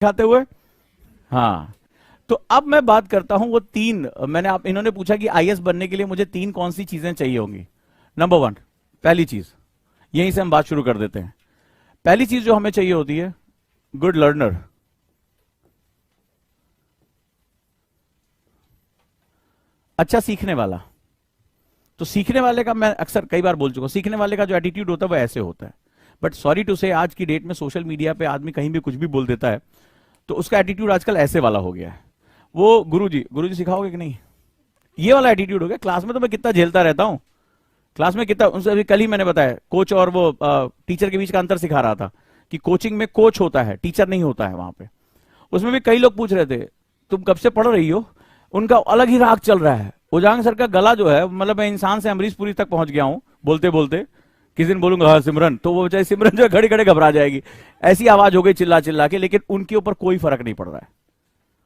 खाते हुए। हाँ, तो अब मैं बात करता हूं वो तीन, मैंने आप इन्होंने पूछा कि आईएएस बनने के लिए मुझे तीन कौन सी चीजें चाहिए होंगी। नंबर वन, पहली चीज, यहीं से हम बात शुरू कर देते हैं। पहली चीज जो हमें चाहिए होती है, गुड लर्नर। अच्छा सीखने वाला। तो सीखने वाले का मैं अक्सर कई बार बोल चुका हूं, सीखने वाले का जो एटीट्यूड होता है वो ऐसे होता है। बट सॉरी टू से, आज की डेट में सोशल मीडिया पे आदमी कहीं भी कुछ भी बोल देता है, तो उसका एटीट्यूड आजकल ऐसे वाला हो गया है। वो गुरुजी सिखाओगे कि नहीं, ये वाला एटीट्यूड हो गया। क्लास में तो मैं कितना झेलता रहता हूं, क्लास में कितना, उनसे अभी कल ही मैंने बताया, कोच और वो टीचर के बीच का अंतर सिखा रहा था कि कोचिंग में कोच होता है, टीचर नहीं होता है वहां पे। उसमें भी कई लोग पूछ रहे थे तुम कब से पढ़ रही हो, उनका अलग ही राग चल रहा है। उजांग सर का गला जो है, मतलब मैं इंसान से अमरीश पुरी तक पहुंच गया हूं बोलते बोलते। किस दिन बोलूंगा हाँ सिमरन, तो वो बेचारी सिमरन जो है घड़ी घड़ी घबरा जाएगी, ऐसी आवाज हो गई चिल्ला चिल्ला के। लेकिन उनके ऊपर कोई फर्क नहीं पड़ रहा है।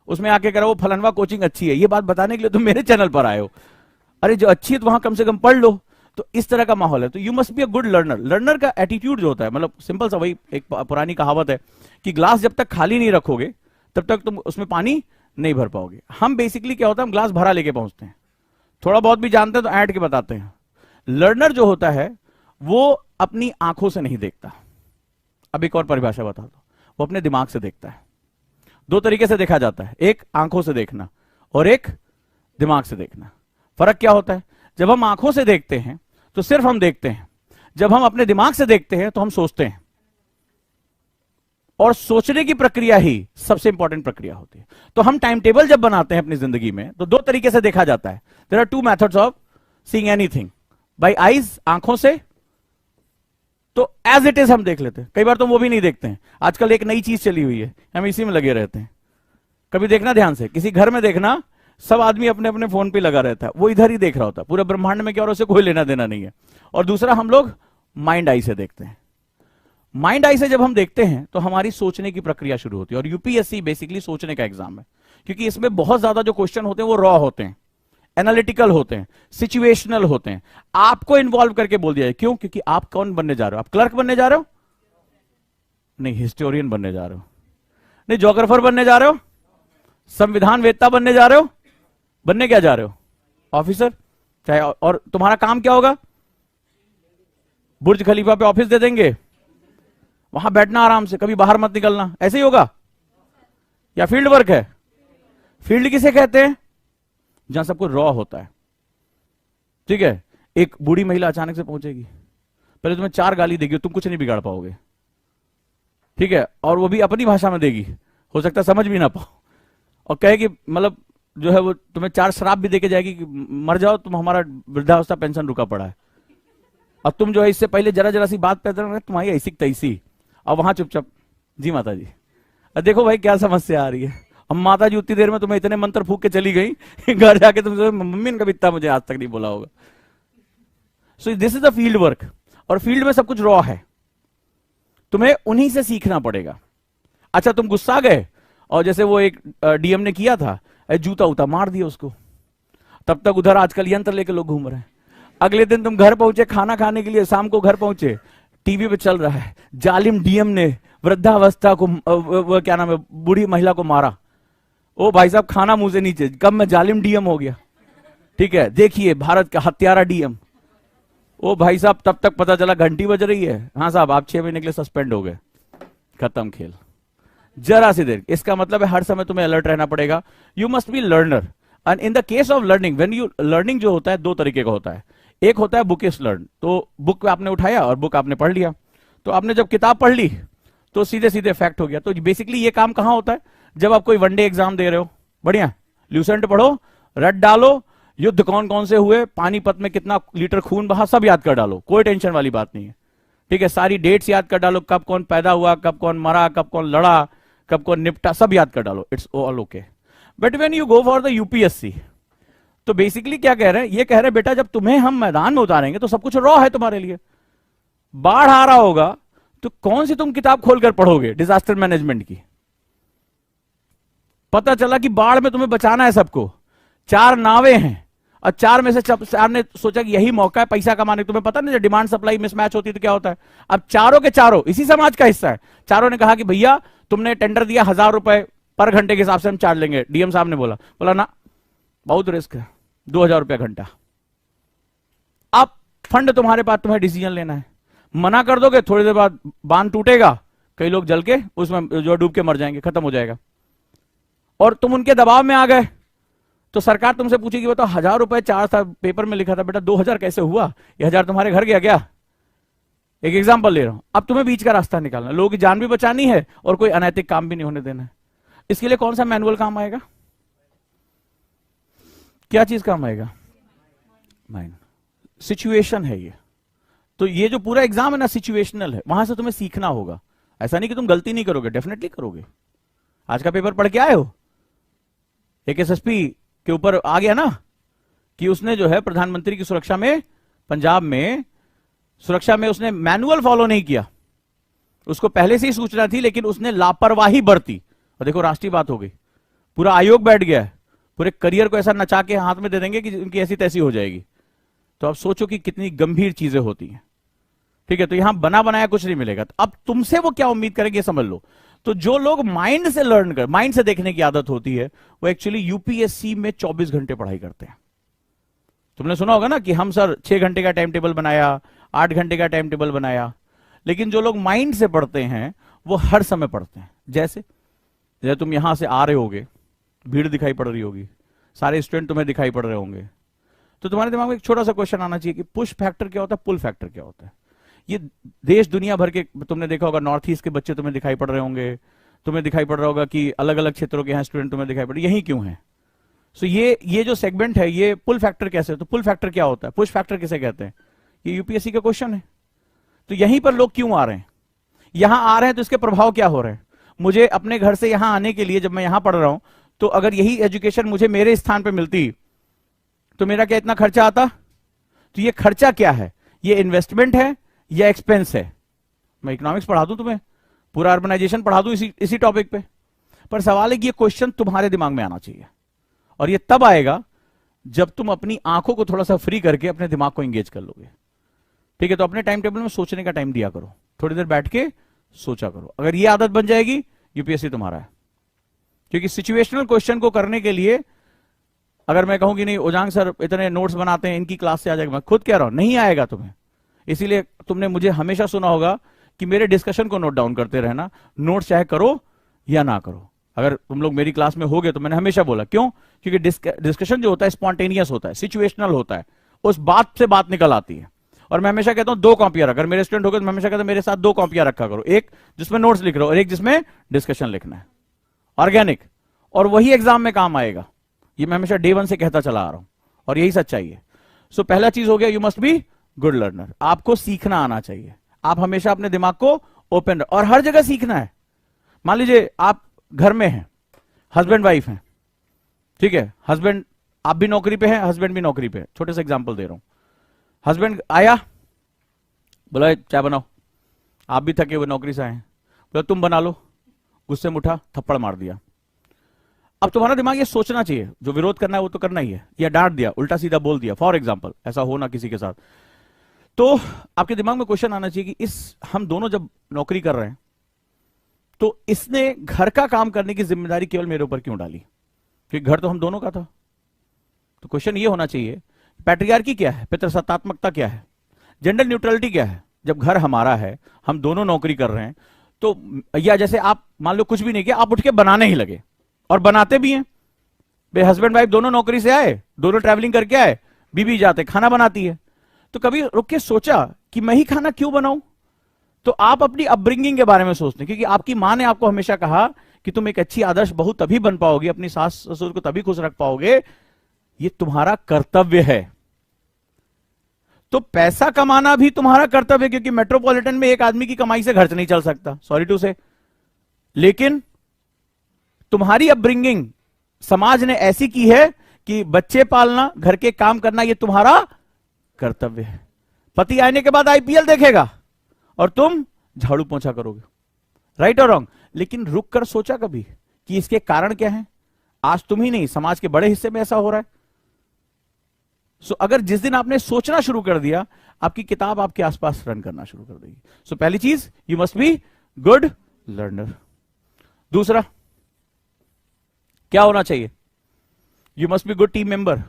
उसमें आके कह रहा वो फलनवा कोचिंग अच्छी है, ये बात बताने के लिए तुम मेरे चैनल पर आए हो। अरे जो अच्छी है तो वहां कम से कम पढ़ लो। तो इस तरह का माहौल है। तो you must be a good learner. Learner का एटीट्यूड जो होता है, मतलब सिंपल सा वही एक पुरानी कहावत है कि ग्लास जब तक खाली नहीं रखोगे तब तक तुम उसमें पानी नहीं भर पाओगे। हम बेसिकली क्या होता है, हम ग्लास भरा लेके पहुंचते हैं, थोड़ा बहुत भी जानते हैं तो ऐड के बताते हैं। लर्नर जो होता है वो अपनी आंखों से नहीं देखता। अब एक और परिभाषा बता दो, वो अपने दिमाग से देखता है। दो तरीके से देखा जाता है, एक आंखों से देखना और एक दिमाग से देखना। फर्क क्या होता है, जब हम आंखों से देखते हैं तो सिर्फ हम देखते हैं, जब हम अपने दिमाग से देखते हैं तो हम सोचते हैं। और सोचने की प्रक्रिया ही सबसे इंपॉर्टेंट प्रक्रिया होती है। तो हम टाइम टेबल जब बनाते हैं अपनी जिंदगी में, तो दो तरीके से देखा जाता है। There are two methods of seeing anything, by eyes, आंखों से, तो एज इट इज हम देख लेते हैं। कई बार तो वो भी नहीं देखते हैं। आजकल एक नई चीज चली हुई है, हम इसी में लगे रहते हैं। कभी देखना ध्यान से, किसी घर में देखना, सब आदमी अपने अपने फोन पे लगा रहता है, वो इधर ही देख रहा होता है, पूरे ब्रह्मांड में क्या और उसे कोई लेना देना नहीं है। और दूसरा, हम लोग माइंड आई से देखते हैं। माइंड आई से जब हम देखते हैं तो हमारी सोचने की प्रक्रिया शुरू होती है। और यूपीएससी बेसिकली सोचने का एग्जाम है, क्योंकि इसमें बहुत ज्यादा जो क्वेश्चन होते हैं वो रॉ होते हैं, एनालिटिकल होते हैं, सिचुएशनल होते हैं। आपको इन्वॉल्व करके बोल दिया है। क्यों? क्योंकि आप कौन बनने जा रहे हो? आप क्लर्क बनने जा रहे हो? नहीं, हिस्टोरियन बनने जा रहे हो? नहीं, ज्योग्राफर बनने जा रहे हो? संविधान वेत्ता बनने जा रहे हो? बनने क्या जा रहे हो? ऑफिसर। चाहे और तुम्हारा काम क्या होगा? बुर्ज खलीफा पे ऑफिस दे देंगे, वहां बैठना आराम से, कभी बाहर मत निकलना, ऐसे ही होगा? या फील्ड वर्क है? फील्ड किसे कहते हैं? जहां सब कुछ रॉ होता है। ठीक है, एक बूढ़ी महिला अचानक से पहुंचेगी, पहले तुम्हें 4 गाली देगी, तुम कुछ नहीं बिगाड़ पाओगे। ठीक है, और वो भी अपनी भाषा में देगी, हो सकता है समझ भी ना पाओ, और कहेगी, मतलब जो है वो तुम्हें 4 शराब भी देके जाएगी कि मर जाओ तुम, हमारा वृद्धावस्था पेंशन रुका पड़ा है। और तुम जो है इससे पहले जरा जरा सी बात पैदा कर, तुम्हारी ऐसी तैसी, और वहां चुपचाप जी माता जी। देखो भाई क्या समस्या आ रही है। अब माता जी उतनी देर में तुम्हें इतने मंत्र फूक के चली गई, घर जाके तुम मम्मी ने कभी इतना मुझे आज तक नहीं बोला होगा। सो this is the field work. और फील्ड में सब कुछ रॉ है, तुम्हें उन्हीं से सीखना पड़ेगा। अच्छा, तुम गुस्सा गए और जैसे वो एक डीएम ने किया था, जूता उता मार दिया उसको, तब तक उधर आजकल यंत्र लेके लोग घूम रहे हैं। अगले दिन तुम घर पहुंचे खाना खाने के लिए, शाम को घर पहुंचे, टीवी पे चल रहा है जालिम डीएम ने वृद्धावस्था को, वो क्या नाम है, बूढ़ी महिला को मारा। ओ भाई साहब, खाना मुंह से नीचे, कब मैं जालिम डीएम हो गया। ठीक है, देखिए भारत का हत्यारा डीएम। ओ भाई साहब, तब तक पता चला घंटी बज रही है, हाँ साहब आप 6 महीने के लिए सस्पेंड हो गए, खत्म खेल। जरा सी देर। इसका मतलब है हर समय तुम्हें अलर्ट रहना पड़ेगा। You must be learner. And in the case of learning, when you learning जो होता है 2 तरीके का होता है। एक होता है बुकिश लर्न, तो बुक आपने उठाया और बुक आपने पढ़ लिया। तो आपने जब किताब पढ़ ली तो सीधे सीधे फैक्ट हो गया। तो बेसिकली ये काम कहां होता है? जब आप कोई वनडे एग्जाम दे रहे हो, बढ़िया ल्यूसेंट पढ़ो, रट डालो, युद्ध कौन कौन से हुए, पानीपत में कितना लीटर खून बहा, सब याद कर डालो, कोई टेंशन वाली बात नहीं है। ठीक है, सारी डेट्स याद कर डालो, कब कौन पैदा हुआ, कब कौन मरा, कब कौन लड़ा, कब कौन निपटा, सब याद कर डालो, it's all okay. But when you go for the UPSC, तो बेसिकली क्या कह रहे हैं? ये कह रहे हैं बेटा जब तुम्हें हम मैदान में उतारेंगे तो सब कुछ रॉ है तुम्हारे लिए। बाढ़ आ रहा होगा तो कौन सी तुम किताब खोलकर पढ़ोगे डिजास्टर मैनेजमेंट की? पता चला कि बाढ़ में तुम्हें बचाना है सबको, 4 नावें हैं और 4 में से 4 ने सोचा कि यही मौका है पैसा कमाने। तुम्हें पता नहीं, जब डिमांड सप्लाई मिसमैच होती है तो क्या होता है। अब चारों के चारों इसी समाज का हिस्सा है। चारों ने कहा कि भैया तुमने टेंडर दिया 1000 रुपए पर घंटे के हिसाब से हम चार्ज लेंगे। डीएम साहब ने बोला ना, बहुत रिस्क है, 2000 रुपया घंटा। अब फंड तुम्हारे पास, तुम्हें डिसीजन लेना है। मना कर दोगे, थोड़ी देर बाद बांध टूटेगा, कई लोग जल के उसमें जो डूब के मर जाएंगे, खत्म हो जाएगा। और तुम उनके दबाव में आ गए तो सरकार तुमसे पूछेगी बताओ 1000 रुपए चार्ज था, पेपर में लिखा था, बेटा 2000 कैसे हुआ, ये 1000 तुम्हारे घर गया क्या। एक एग्जांपल ले रहा हूं। अब तुम्हें बीच का रास्ता निकालना, लोगों की जान भी बचानी है और कोई अनैतिक काम भी नहीं होने देना है। इसके लिए कौन सा मैनुअल काम आएगा, क्या चीज काम आएगा, माइंड। सिचुएशन है ये। तो ये जो पूरा एग्जाम है ना, सिचुएशनल है, वहां से तुम्हें सीखना होगा। ऐसा नहीं कि तुम गलती नहीं करोगे, डेफिनेटली करोगे। आज का पेपर पढ़ के आए हो, एक एसएसपी के ऊपर आ गया ना कि उसने जो है प्रधानमंत्री की सुरक्षा में, पंजाब में सुरक्षा में उसने मैनुअल फॉलो नहीं किया। उसको पहले से ही सूचना थी लेकिन उसने लापरवाही बरती, और देखो राष्ट्रीय बात हो गई, पूरा आयोग बैठ गया है, पूरे करियर को ऐसा नचा के हाथ में दे देंगे कि उनकी ऐसी तैसी हो जाएगी। तो अब सोचो कि कितनी गंभीर चीजें होती हैं। ठीक है, तो यहां बना बनाया कुछ नहीं मिलेगा। तो अब तुमसे वो क्या उम्मीद करेंगे समझ लो। तो जो लोग माइंड से लर्न कर, माइंड से देखने की आदत होती है, वो एक्चुअली यूपीएससी में 24 घंटे पढ़ाई करते हैं। तुमने सुना होगा ना कि हम सर 6 घंटे का टाइम टेबल बनाया, 8 घंटे का टाइम टेबल बनाया। लेकिन जो लोग माइंड से पढ़ते हैं वो हर समय पढ़ते हैं। जैसे तुम यहां से आ रहे होगे, भीड़ दिखाई पड़ रही होगी, सारे स्टूडेंट तुम्हें दिखाई पड़ रहे होंगे, तो तुम्हारे दिमाग में एक छोटा सा क्वेश्चन आना चाहिए कि पुश फैक्टर क्या होता है, पुल फैक्टर क्या होता है। ये देश दुनिया भर के तुमने देखा होगा, नॉर्थ ईस्ट के बच्चे तुम्हें दिखाई पड़ रहे होंगे, तुम्हें दिखाई पड़ रहा होगा कि अलग अलग क्षेत्रों के यहाँ स्टूडेंट तुम्हें दिखाई पड़ रहे, यही क्यों है। सो ये जो सेगमेंट है, ये पुल फैक्टर कैसे, तो पुल फैक्टर क्या होता है, पुश फैक्टर किसे कहते हैं, ये यूपीएससी का क्वेश्चन है। तो यहीं पर लोग क्यों आ रहे हैं, यहां आ रहे हैं तो इसके प्रभाव क्या हो रहे हैं। मुझे अपने घर से यहां आने के लिए, जब मैं यहां पढ़ रहा हूं, तो अगर यही एजुकेशन मुझे मेरे स्थान पर मिलती तो मेरा क्या इतना खर्चा आता। तो ये खर्चा क्या है, ये इन्वेस्टमेंट है या एक्सपेंस है। मैं इकोनॉमिक्स पढ़ा दूं तुम्हें, पूरा अर्बनाइजेशन पढ़ा दूं इसी टॉपिक पे, पर सवाल है कि ये क्वेश्चन तुम्हारे दिमाग में आना चाहिए। और ये तब आएगा जब तुम अपनी आंखों को थोड़ा सा फ्री करके अपने दिमाग को एंगेज कर लोगे। ठीक है, तो अपने टाइम टेबल में सोचने का टाइम दिया करो, थोड़ी देर बैठ के सोचा करो। अगर ये आदत बन जाएगी, यूपीएससी तुम्हारा है। क्योंकि सिचुएशनल क्वेश्चन को करने के लिए अगर मैं कहूं कि नहीं ओजांग सर इतने नोट्स बनाते हैं, इनकी क्लास से आ जाएगा, मैं खुद कह रहा हूं नहीं आएगा तुम्हें। इसीलिए तुमने मुझे हमेशा सुना होगा कि मेरे डिस्कशन को नोट डाउन करते रहना, नोट चाहे करो या ना करो। अगर तुम लोग मेरी क्लास में होगे तो मैंने हमेशा बोला, क्यों, क्योंकि डिस्कशन जो होता है स्पॉन्टेनियस होता है, सिचुएशनल होता है, उस बात से बात निकल आती है। और मैं हमेशा कहता हूं 2 कॉपियां, अगर मेरे स्टूडेंट हो गए तो मैं हमेशा कहता हूं मेरे साथ 2 कॉपियां रखा करो, एक जिसमें नोट्स लिख रहे हो और एक जिसमें डिस्कशन लिखना है, ऑर्गेनिक, और वही एग्जाम में काम आएगा। ये मैं हमेशा डे 1 से कहता चला आ रहा हूं और यही सच्चाई है। सो पहला चीज हो गया, you must be good learner. आपको सीखना आना चाहिए, आप हमेशा अपने दिमाग को ओपन, और हर जगह सीखना है। मान लीजिए आप घर में हैं, हस्बैंड वाइफ हैं, ठीक है, हस्बैंड आप भी नौकरी पे हैं, हस्बैंड भी नौकरी पे है। छोटे से एग्जांपल दे रहा हूं, हस्बैंड आया, बोला चाय बनाओ, आप भी थके हुए नौकरी से आए, बोला तुम बना लो, गुस्से में उठा, थप्पड़ मार दिया। अब तुम्हारा दिमाग ये सोचना चाहिए, जो विरोध करना है वो तो करना ही है, या डांट दिया, उल्टा सीधा बोल दिया, फॉर एग्जाम्पल, ऐसा हो ना किसी के साथ। तो आपके दिमाग में क्वेश्चन आना चाहिए कि हम दोनों जब नौकरी कर रहे हैं तो इसने घर का काम करने की जिम्मेदारी केवल मेरे ऊपर क्यों डाली, क्योंकि घर तो हम दोनों का था। तो क्वेश्चन ये होना चाहिए, पैट्रियार्की क्या है, पितृसत्तात्मकता क्या है, जेंडर न्यूट्रलिटी क्या है। जब घर हमारा है, हम दोनों नौकरी कर रहे हैं, तो या जैसे आप मान लो कुछ भी नहीं किया, आप उठ के बनाने ही लगे, और बनाते भी हैं। भाई हस्बैंड वाइफ दोनों नौकरी से आए, दोनों ट्रैवलिंग करके आए, बीवी जाते खाना बनाती है, तो कभी रुक के सोचा कि मैं ही खाना क्यों बनाऊं। तो आप अपनी अपब्रिंगिंग के बारे में सोचते हैं, क्योंकि आपकी मां ने आपको हमेशा कहा कि तुम एक अच्छी आदर्श बहू तभी बन पाओगे, अपनी सास ससुर को तभी खुश रख पाओगे, ये तुम्हारा कर्तव्य है। तो पैसा कमाना भी तुम्हारा कर्तव्य है, क्योंकि मेट्रोपॉलिटन में एक आदमी की कमाई से घर नहीं चल सकता, सॉरी टू से। लेकिन तुम्हारी अपब्रिंगिंग समाज ने ऐसी की है कि बच्चे पालना, घर के काम करना, ये तुम्हारा कर्तव्य है। पति आने के बाद आईपीएल देखेगा और तुम झाड़ू पोंछा करोगे, राइट और रॉन्ग। लेकिन रुक कर सोचा कभी कि इसके कारण क्या है। आज तुम ही नहीं, समाज के बड़े हिस्से में ऐसा हो रहा है। सो अगर जिस दिन आपने सोचना शुरू कर दिया, आपकी किताब आपके आसपास रन करना शुरू कर देगी। सो पहली चीज, you must be good learner. दूसरा क्या होना चाहिए? You must be good team member.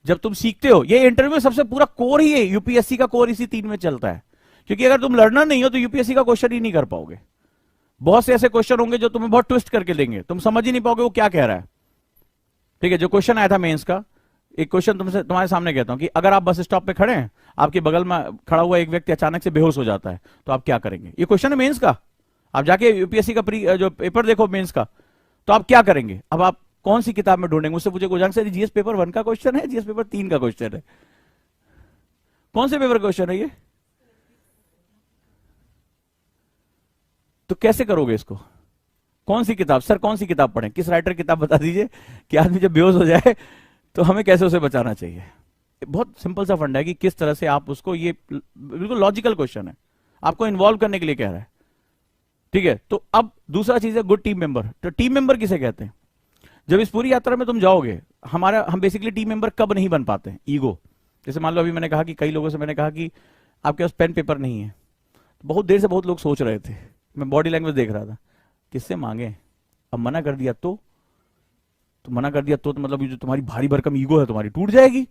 जब तुम सीखते हो, ये इंटरव्यू में सबसे पूरा कोर ही है, यूपीएससी का कोर इसी 3 में चलता है। क्योंकि अगर तुम लर्नर नहीं हो तो यूपीएससी का क्वेश्चन ही नहीं कर पाओगे। बहुत से ऐसे क्वेश्चन होंगे जो तुम्हें बहुत ट्विस्ट करके देंगे, तुम समझ ही नहीं पाओगे वो क्या कह रहा है। ठीक है, जो क्वेश्चन आया था मेंस का, एक क्वेश्चन तुमसे तुम्हारे सामने कहता हूं कि अगर आप बस स्टॉप पे खड़े हैं, आपके बगल में खड़ा हुआ एक व्यक्ति अचानक से बेहोश हो जाता है, तो आप क्या करेंगे? ये क्वेश्चन है मेंस का। आप जाके यूपीएससी का जो पेपर देखो मेंस का, तो आप क्या करेंगे? अब आप कौन सी किताब में ढूंढेंगे? उससे पूछे गोजांग सर जीएस पेपर 1 का क्वेश्चन है, जीएस पेपर 3 का क्वेश्चन है, कौन से पेपर क्वेश्चन है ये? तो कैसे करोगे इसको? कौन सी किताब? सर कौन सी किताब पढ़ें? किस राइटर की किताब बता दीजिए कि आदमी जब बेहोश हो जाए तो हमें कैसे उसे बचाना चाहिए। बहुत सिंपल सा फंडा है कि किस तरह से आप उसको, ये बिल्कुल लॉजिकल क्वेश्चन है, आपको इन्वॉल्व करने के लिए कह रहा है। ठीक है, तो अब दूसरा चीज है गुड टीम मेंबर। तो टीम मेंबर किसे कहते हैं? जब इस पूरी यात्रा में तुम जाओगे, हम बेसिकली टीम मेंबर कब नहीं बन पाते हैं? ईगो। जैसे मान लो अभी मैंने कहा कि कई लोगों से मैंने कहा कि आपके पास पेन पेपर नहीं है, तो बहुत देर से बहुत लोग सोच रहे थे, मैं बॉडी लैंग्वेज देख रहा था, किससे मांगे? अब मना कर दिया तो मना कर दिया तो मतलब ये जो तुम्हारी भारी भरकम ईगो है तुम्हारी टूट जाएगी।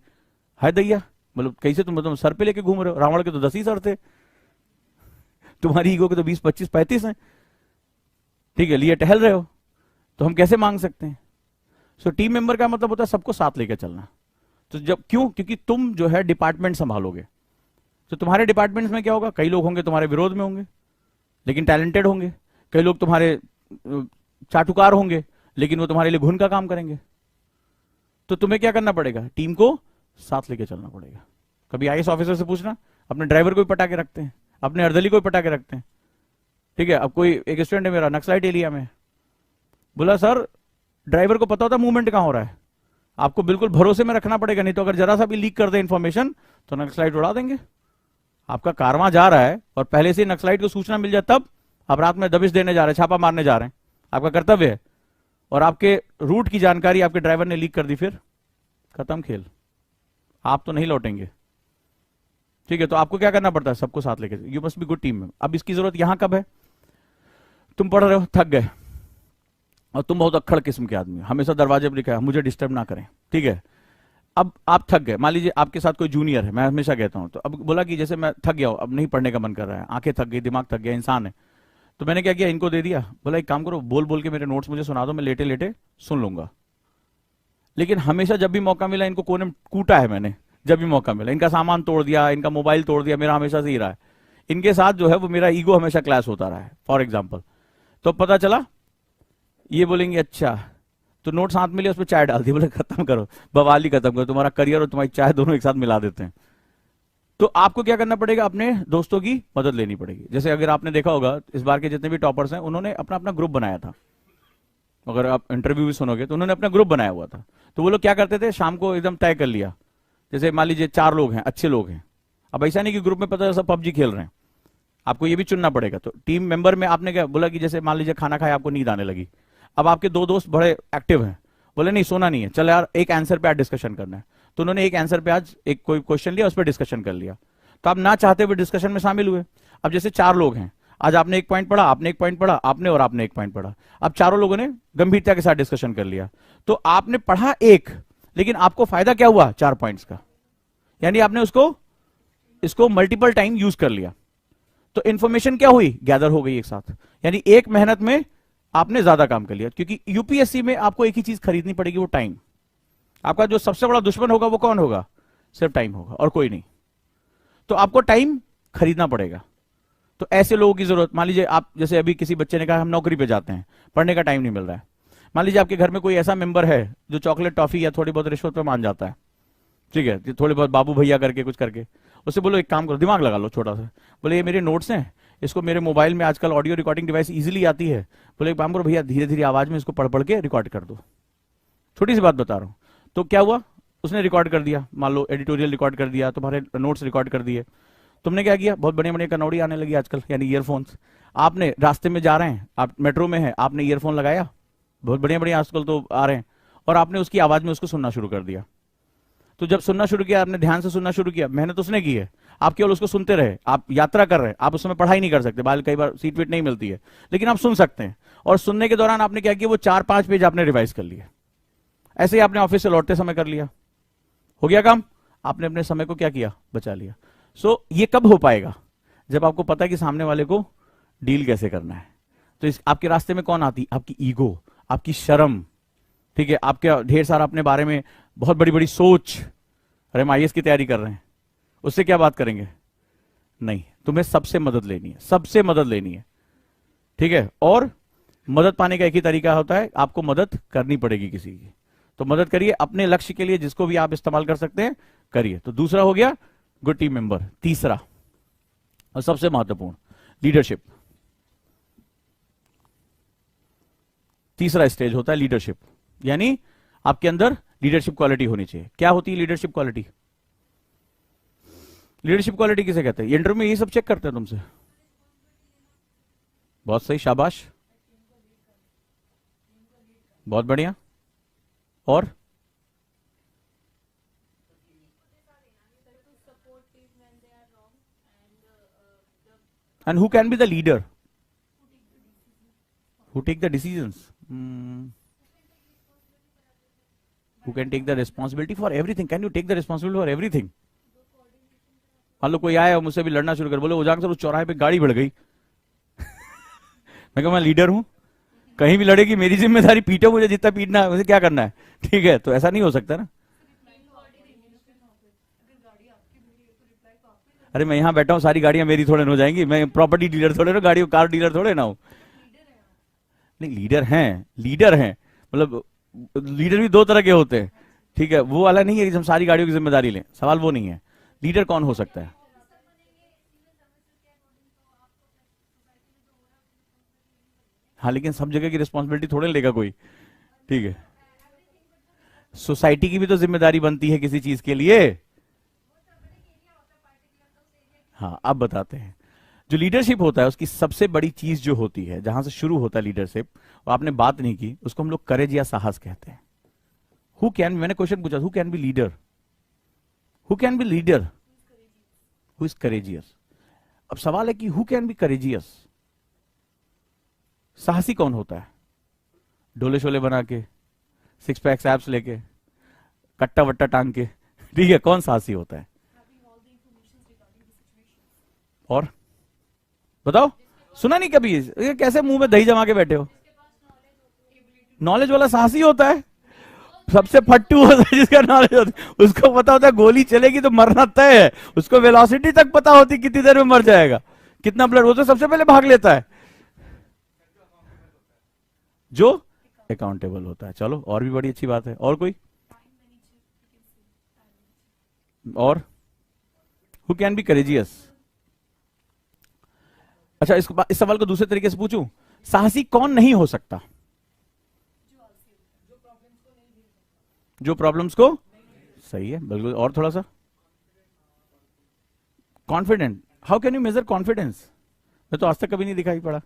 हाय दैया, मतलब कैसे तुम मतलब सर पे लेके घूम रहे हो? रावण के तो 10 ही सर थे, तुम्हारी ईगो के तो 20, 25, 35 हैं। ठीक है, लिए टहल रहे हो, तो हम कैसे मांग सकते हैं? सो टीम मेंबर का मतलब होता है सबको साथ लेकर चलना। तो जब क्यों? क्योंकि तुम जो है डिपार्टमेंट संभालोगे। तो तुम्हारे डिपार्टमेंट्स में क्या होगा? कई लोग होंगे तुम्हारे विरोध में होंगे लेकिन टैलेंटेड होंगे, कई लोग तुम्हारे चाटुकार होंगे लेकिन वो तुम्हारे लिए घुन का काम करेंगे। तो तुम्हें क्या करना पड़ेगा? टीम को साथ लेके चलना पड़ेगा। कभी आईएएस ऑफिसर से पूछना, अपने ड्राइवर को भी पटा के रखते हैं, अपने अर्दली को भी पटा के रखते हैं। ठीक है, अब कोई एक स्टूडेंट है मेरा नक्सलाइट एरिया में, बोला सर ड्राइवर को पता होता मूवमेंट कहां हो रहा है, आपको बिल्कुल भरोसे में रखना पड़ेगा, नहीं तो अगर जरा सा भी लीक कर दे इंफॉर्मेशन तो नक्सलाइट उड़ा देंगे। आपका कारवां जा रहा है और पहले से नक्सलाइट को सूचना मिल जाए, तब आप रात में दबिश देने जा रहे हैं, छापा मारने जा रहे हैं, आपका कर्तव्य है, और आपके रूट की जानकारी आपके ड्राइवर ने लीक कर दी, फिर खत्म खेल, आप तो नहीं लौटेंगे। ठीक है, तो आपको क्या करना पड़ता है? सबको साथ लेके, you must be good team में। अब इसकी जरूरत यहां कब है? तुम पढ़ रहे हो, थक गए, और तुम बहुत अक्खड़ किस्म के आदमी, हमेशा दरवाजे पर लिखा है मुझे डिस्टर्ब ना करें। ठीक है, अब आप थक गए, मान लीजिए आपके साथ कोई जूनियर है, मैं हमेशा कहता हूं, तो अब बोला कि जैसे मैं थक गया हूं, अब नहीं पढ़ने का मन कर रहा है, आंखें थक गई, दिमाग थक गया, इंसान है, तो मैंने क्या किया, इनको दे दिया, बोला एक काम करो, बोल बोल के मेरे नोट्स मुझे सुना दो, मैं लेटे लेटे सुन लूंगा। लेकिन हमेशा जब भी मौका मिला इनको कोने में कूटा है मैंने, जब भी मौका मिला, इनका सामान तोड़ दिया, इनका मोबाइल तोड़ दिया, मेरा हमेशा से ही रहा है, इनके साथ जो है वो मेरा ईगो हमेशा क्लैश होता रहा है। फॉर एग्जाम्पल, तो पता चला ये बोलेंगे अच्छा तो नोट्स हाथ में लिया, उस पर चाय डाल दी, बोले खत्म करो, बवाली खत्म करो, तुम्हारा करियर और तुम्हारी चाय दोनों एक साथ मिला देते हैं। तो आपको क्या करना पड़ेगा? अपने दोस्तों की मदद लेनी पड़ेगी। जैसे अगर आपने देखा होगा इस बार के जितने भी टॉपर्स हैं उन्होंने अपना अपना ग्रुप बनाया था, अगर आप इंटरव्यू भी सुनोगे तो उन्होंने अपना ग्रुप बनाया हुआ था। तो वो लोग क्या करते थे, शाम को एकदम तय कर लिया, जैसे मान लीजिए 4 लोग हैं, अच्छे लोग हैं, अब ऐसा नहीं कि ग्रुप में पता सब पबजी खेल रहे हैं, आपको ये भी चुनना पड़ेगा। तो टीम मेंबर में आपने क्या बोला कि जैसे मान लीजिए खाना खाया, आपको नींद आने लगी, अब आपके 2 दोस्त बड़े एक्टिव हैं, बोले नहीं सोना नहीं है, चल यार एक आंसर पे आज डिस्कशन करना है, तो उन्होंने एक आंसर पे आज एक कोई क्वेश्चन लिया, उस पर डिस्कशन कर लिया, तो आप ना चाहते हुए डिस्कशन में शामिल हुए। अब जैसे 4 लोग हैं, आज आपने एक पॉइंट पढ़ा, आपने एक पॉइंट पढ़ा, आपने और आपने एक पॉइंट पढ़ा, अब चारों लोगों ने गंभीरता के साथ डिस्कशन कर लिया, तो आपने पढ़ा एक, लेकिन आपको फायदा क्या हुआ? 4 पॉइंट्स का, यानी आपने इसको मल्टीपल टाइम यूज कर लिया, तो इंफॉर्मेशन क्या हुई? गैदर हो गई एक साथ, यानी एक मेहनत में आपने ज्यादा काम कर लिया। क्योंकि यूपीएससी में आपको एक ही चीज खरीदनी पड़ेगी, वो टाइम। आपका जो सबसे बड़ा दुश्मन होगा वो कौन होगा? सिर्फ टाइम होगा और कोई नहीं। तो आपको टाइम खरीदना पड़ेगा। तो ऐसे लोगों की जरूरत, मान लीजिए आप, जैसे अभी किसी बच्चे ने कहा हम नौकरी पे जाते हैं, पढ़ने का टाइम नहीं मिल रहा है, मान लीजिए आपके घर में कोई ऐसा मेंबर है जो चॉकलेट टॉफी या थोड़ी बहुत रिश्वत पे मान जाता है, ठीक है, थोड़े बहुत बाबू भैया करके कुछ करके, उससे बोलो एक काम करो, दिमाग लगा लो छोटा सा, बोले ये मेरे नोट्स हैं, इसको मेरे मोबाइल में आजकल ऑडियो रिकॉर्डिंग डिवाइस इजीली आती है, बोले एक काम करो भैया, धीरे धीरे आवाज में इसको पढ़ पढ़ के रिकॉर्ड कर दो। छोटी सी बात बता रहा हूं। तो क्या हुआ, उसने रिकॉर्ड कर दिया, मान लो एडिटोरियल रिकॉर्ड कर दिया, तुम्हारे नोट्स रिकॉर्ड कर दिए। तुमने क्या किया, बहुत बड़े बड़े कनौड़ी आने लगी आजकल, यानी ईयरफोन्स। आपने रास्ते में जा रहे हैं, आप मेट्रो में हैं, आपने ईयरफोन लगाया, बहुत बढ़िया बढ़िया आजकल तो आ रहे हैं, और आपने उसकी आवाज में उसको सुनना शुरू कर दिया। तो जब सुनना शुरू किया, आपने ध्यान से सुनना शुरू किया, मेहनत उसने की है, आप केवल उसको सुनते रहे, आप यात्रा कर रहे हैं, आप उस समय पढ़ाई नहीं कर सकते, बाल कई बार सीट वीट नहीं मिलती है, लेकिन आप सुन सकते हैं। और सुनने के दौरान आपने क्या किया, वो 4-5 पेज आपने रिवाइज कर लिया। ऐसे ही आपने ऑफिस से लौटते समय कर लिया, हो गया काम, आपने अपने समय को क्या किया, बचा लिया। सो ये कब हो पाएगा, जब आपको पता है कि सामने वाले को डील कैसे करना है। तो इस आपके रास्ते में कौन आती, आपकी ईगो, आपकी शर्म, ठीक है, आपके ढेर सारा अपने बारे में बहुत बड़ी बड़ी सोच, अरे हम आईएएस की तैयारी कर रहे हैं, उससे क्या बात करेंगे, नहीं, तुम्हें सबसे मदद लेनी है, सबसे मदद लेनी है, ठीक है। और मदद पाने का एक ही तरीका होता है, आपको मदद करनी पड़ेगी किसी की, तो मदद करिए अपने लक्ष्य के लिए, जिसको भी आप इस्तेमाल कर सकते हैं करिए। तो दूसरा हो गया गुड टीम मेंबर। तीसरा और सबसे महत्वपूर्ण, लीडरशिप। तीसरा स्टेज होता है लीडरशिप, यानी आपके अंदर लीडरशिप क्वालिटी होनी चाहिए। क्या होती है लीडरशिप क्वालिटी? लीडरशिप क्वालिटी किसे कहते हैं? इंटरव्यू में ये सब चेक करते हैं तुमसे। बहुत सही, शाबाश, बहुत बढ़िया। और and who can be the leader? Who take the decisions? Who can take the responsibility for everything? Can you take the responsibility for everything? मान लो कोई आया और मुझसे भी लड़ना शुरू कर, बोले उजागर सर उस चौराहे पे गाड़ी बढ़ गई मैं कहूँ मैं लीडर हूं, कहीं भी लड़ेगी मेरी जिम्मेदारी, पीटो मुझे जितना पीटना है, मुझे क्या करना है, ठीक है। तो ऐसा नहीं हो सकता ना। अरे मैं यहाँ बैठा हूँ, सारी गाड़ियां मेरी थोड़े ना हो जाएंगी, मैं प्रॉपर्टी डीलर थोड़े ना, गाड़ी कार डीलर थोड़े ना हूं। नहीं, लीडर हैं, मतलब लीडर भी दो तरह के होते हैं, ठीक है, वो वाला नहीं है कि हम सारी गाड़ियों की जिम्मेदारी लें, सवाल वो नहीं है। लीडर कौन हो सकता है? हाँ, लेकिन सब जगह की रिस्पॉन्सिबिलिटी थोड़े लेगा कोई, ठीक है। सोसाइटी की भी तो जिम्मेदारी बनती है किसी चीज के लिए। हाँ, अब बताते हैं। जो लीडरशिप होता है उसकी सबसे बड़ी चीज जो होती है, जहां से शुरू होता है लीडरशिप, वो आपने बात नहीं की, उसको हम लोग करेज या साहस कहते हैं। हु कैन, मैंने क्वेश्चन पूछा, who can B leader? Who can B leader? Who is courageous? अब सवाल है कि हु कैन बी करेजियस? साहसी कौन होता है? डोले शोले बना के, 6 पैक्स एब्स लेके, कट्टा वट्टा टांग के, ठीक है, कौन साहसी होता है? और बताओ, सुना नहीं कभी? ये कैसे मुंह में दही जमा के बैठे हो? नॉलेज वाला साहसी होता है, सबसे फट्टू होता है जिसका नॉलेज होता है, उसको पता होता है गोली चलेगी तो मरना तय है, उसको वेलोसिटी तक पता होती कितनी देर में मर जाएगा, कितना ब्लड, वो तो सबसे पहले भाग लेता है, जो अकाउंटेबल होता है। चलो, और भी बड़ी अच्छी बात है। और कोई? और हु कैन बी करेजियस? अच्छा, इस सवाल को दूसरे तरीके से पूछूं, साहसी कौन नहीं हो सकता? जो प्रॉब्लम्स को, सही है, बिल्कुल। और थोड़ा सा, confident. How can you measure confidence? मैं तो आज तक कभी नहीं दिखाई पड़ा,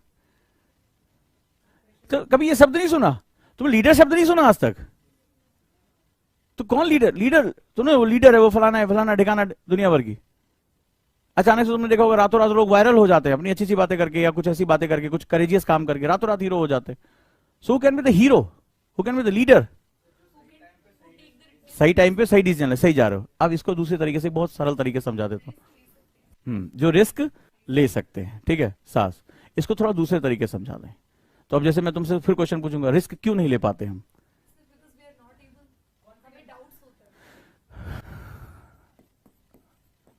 तो कभी ये शब्द नहीं सुना तुमने, लीडर शब्द नहीं सुना आज तक, तो कौन लीडर? लीडर तुमने, वो लीडर है, वो फलाना है, फलाना ठिकाना, दुनिया भर की। अचानक से तुमने देखा होगा रातों रात लोग वायरल हो जाते हैं अपनी अच्छी सी बातें करके, या कुछ ऐसी बातें करके, कुछ करेजियस काम करके रातों रात हीरो हो जाते हैं। So who can be the hero? Who can be the leader? सही टाइम पे सही डिसीजन ले, सही जा रहे हो। अब इसको दूसरे तरीके से, बहुत सरल तरीके से समझा देता हूं। जो रिस्क ले सकते हैं, ठीक है, साहस, इसको थोड़ा दूसरे तरीके से समझा दें। तो अब जैसे मैं तुमसे फिर क्वेश्चन पूछूंगा, रिस्क क्यों नहीं ले पाते हम?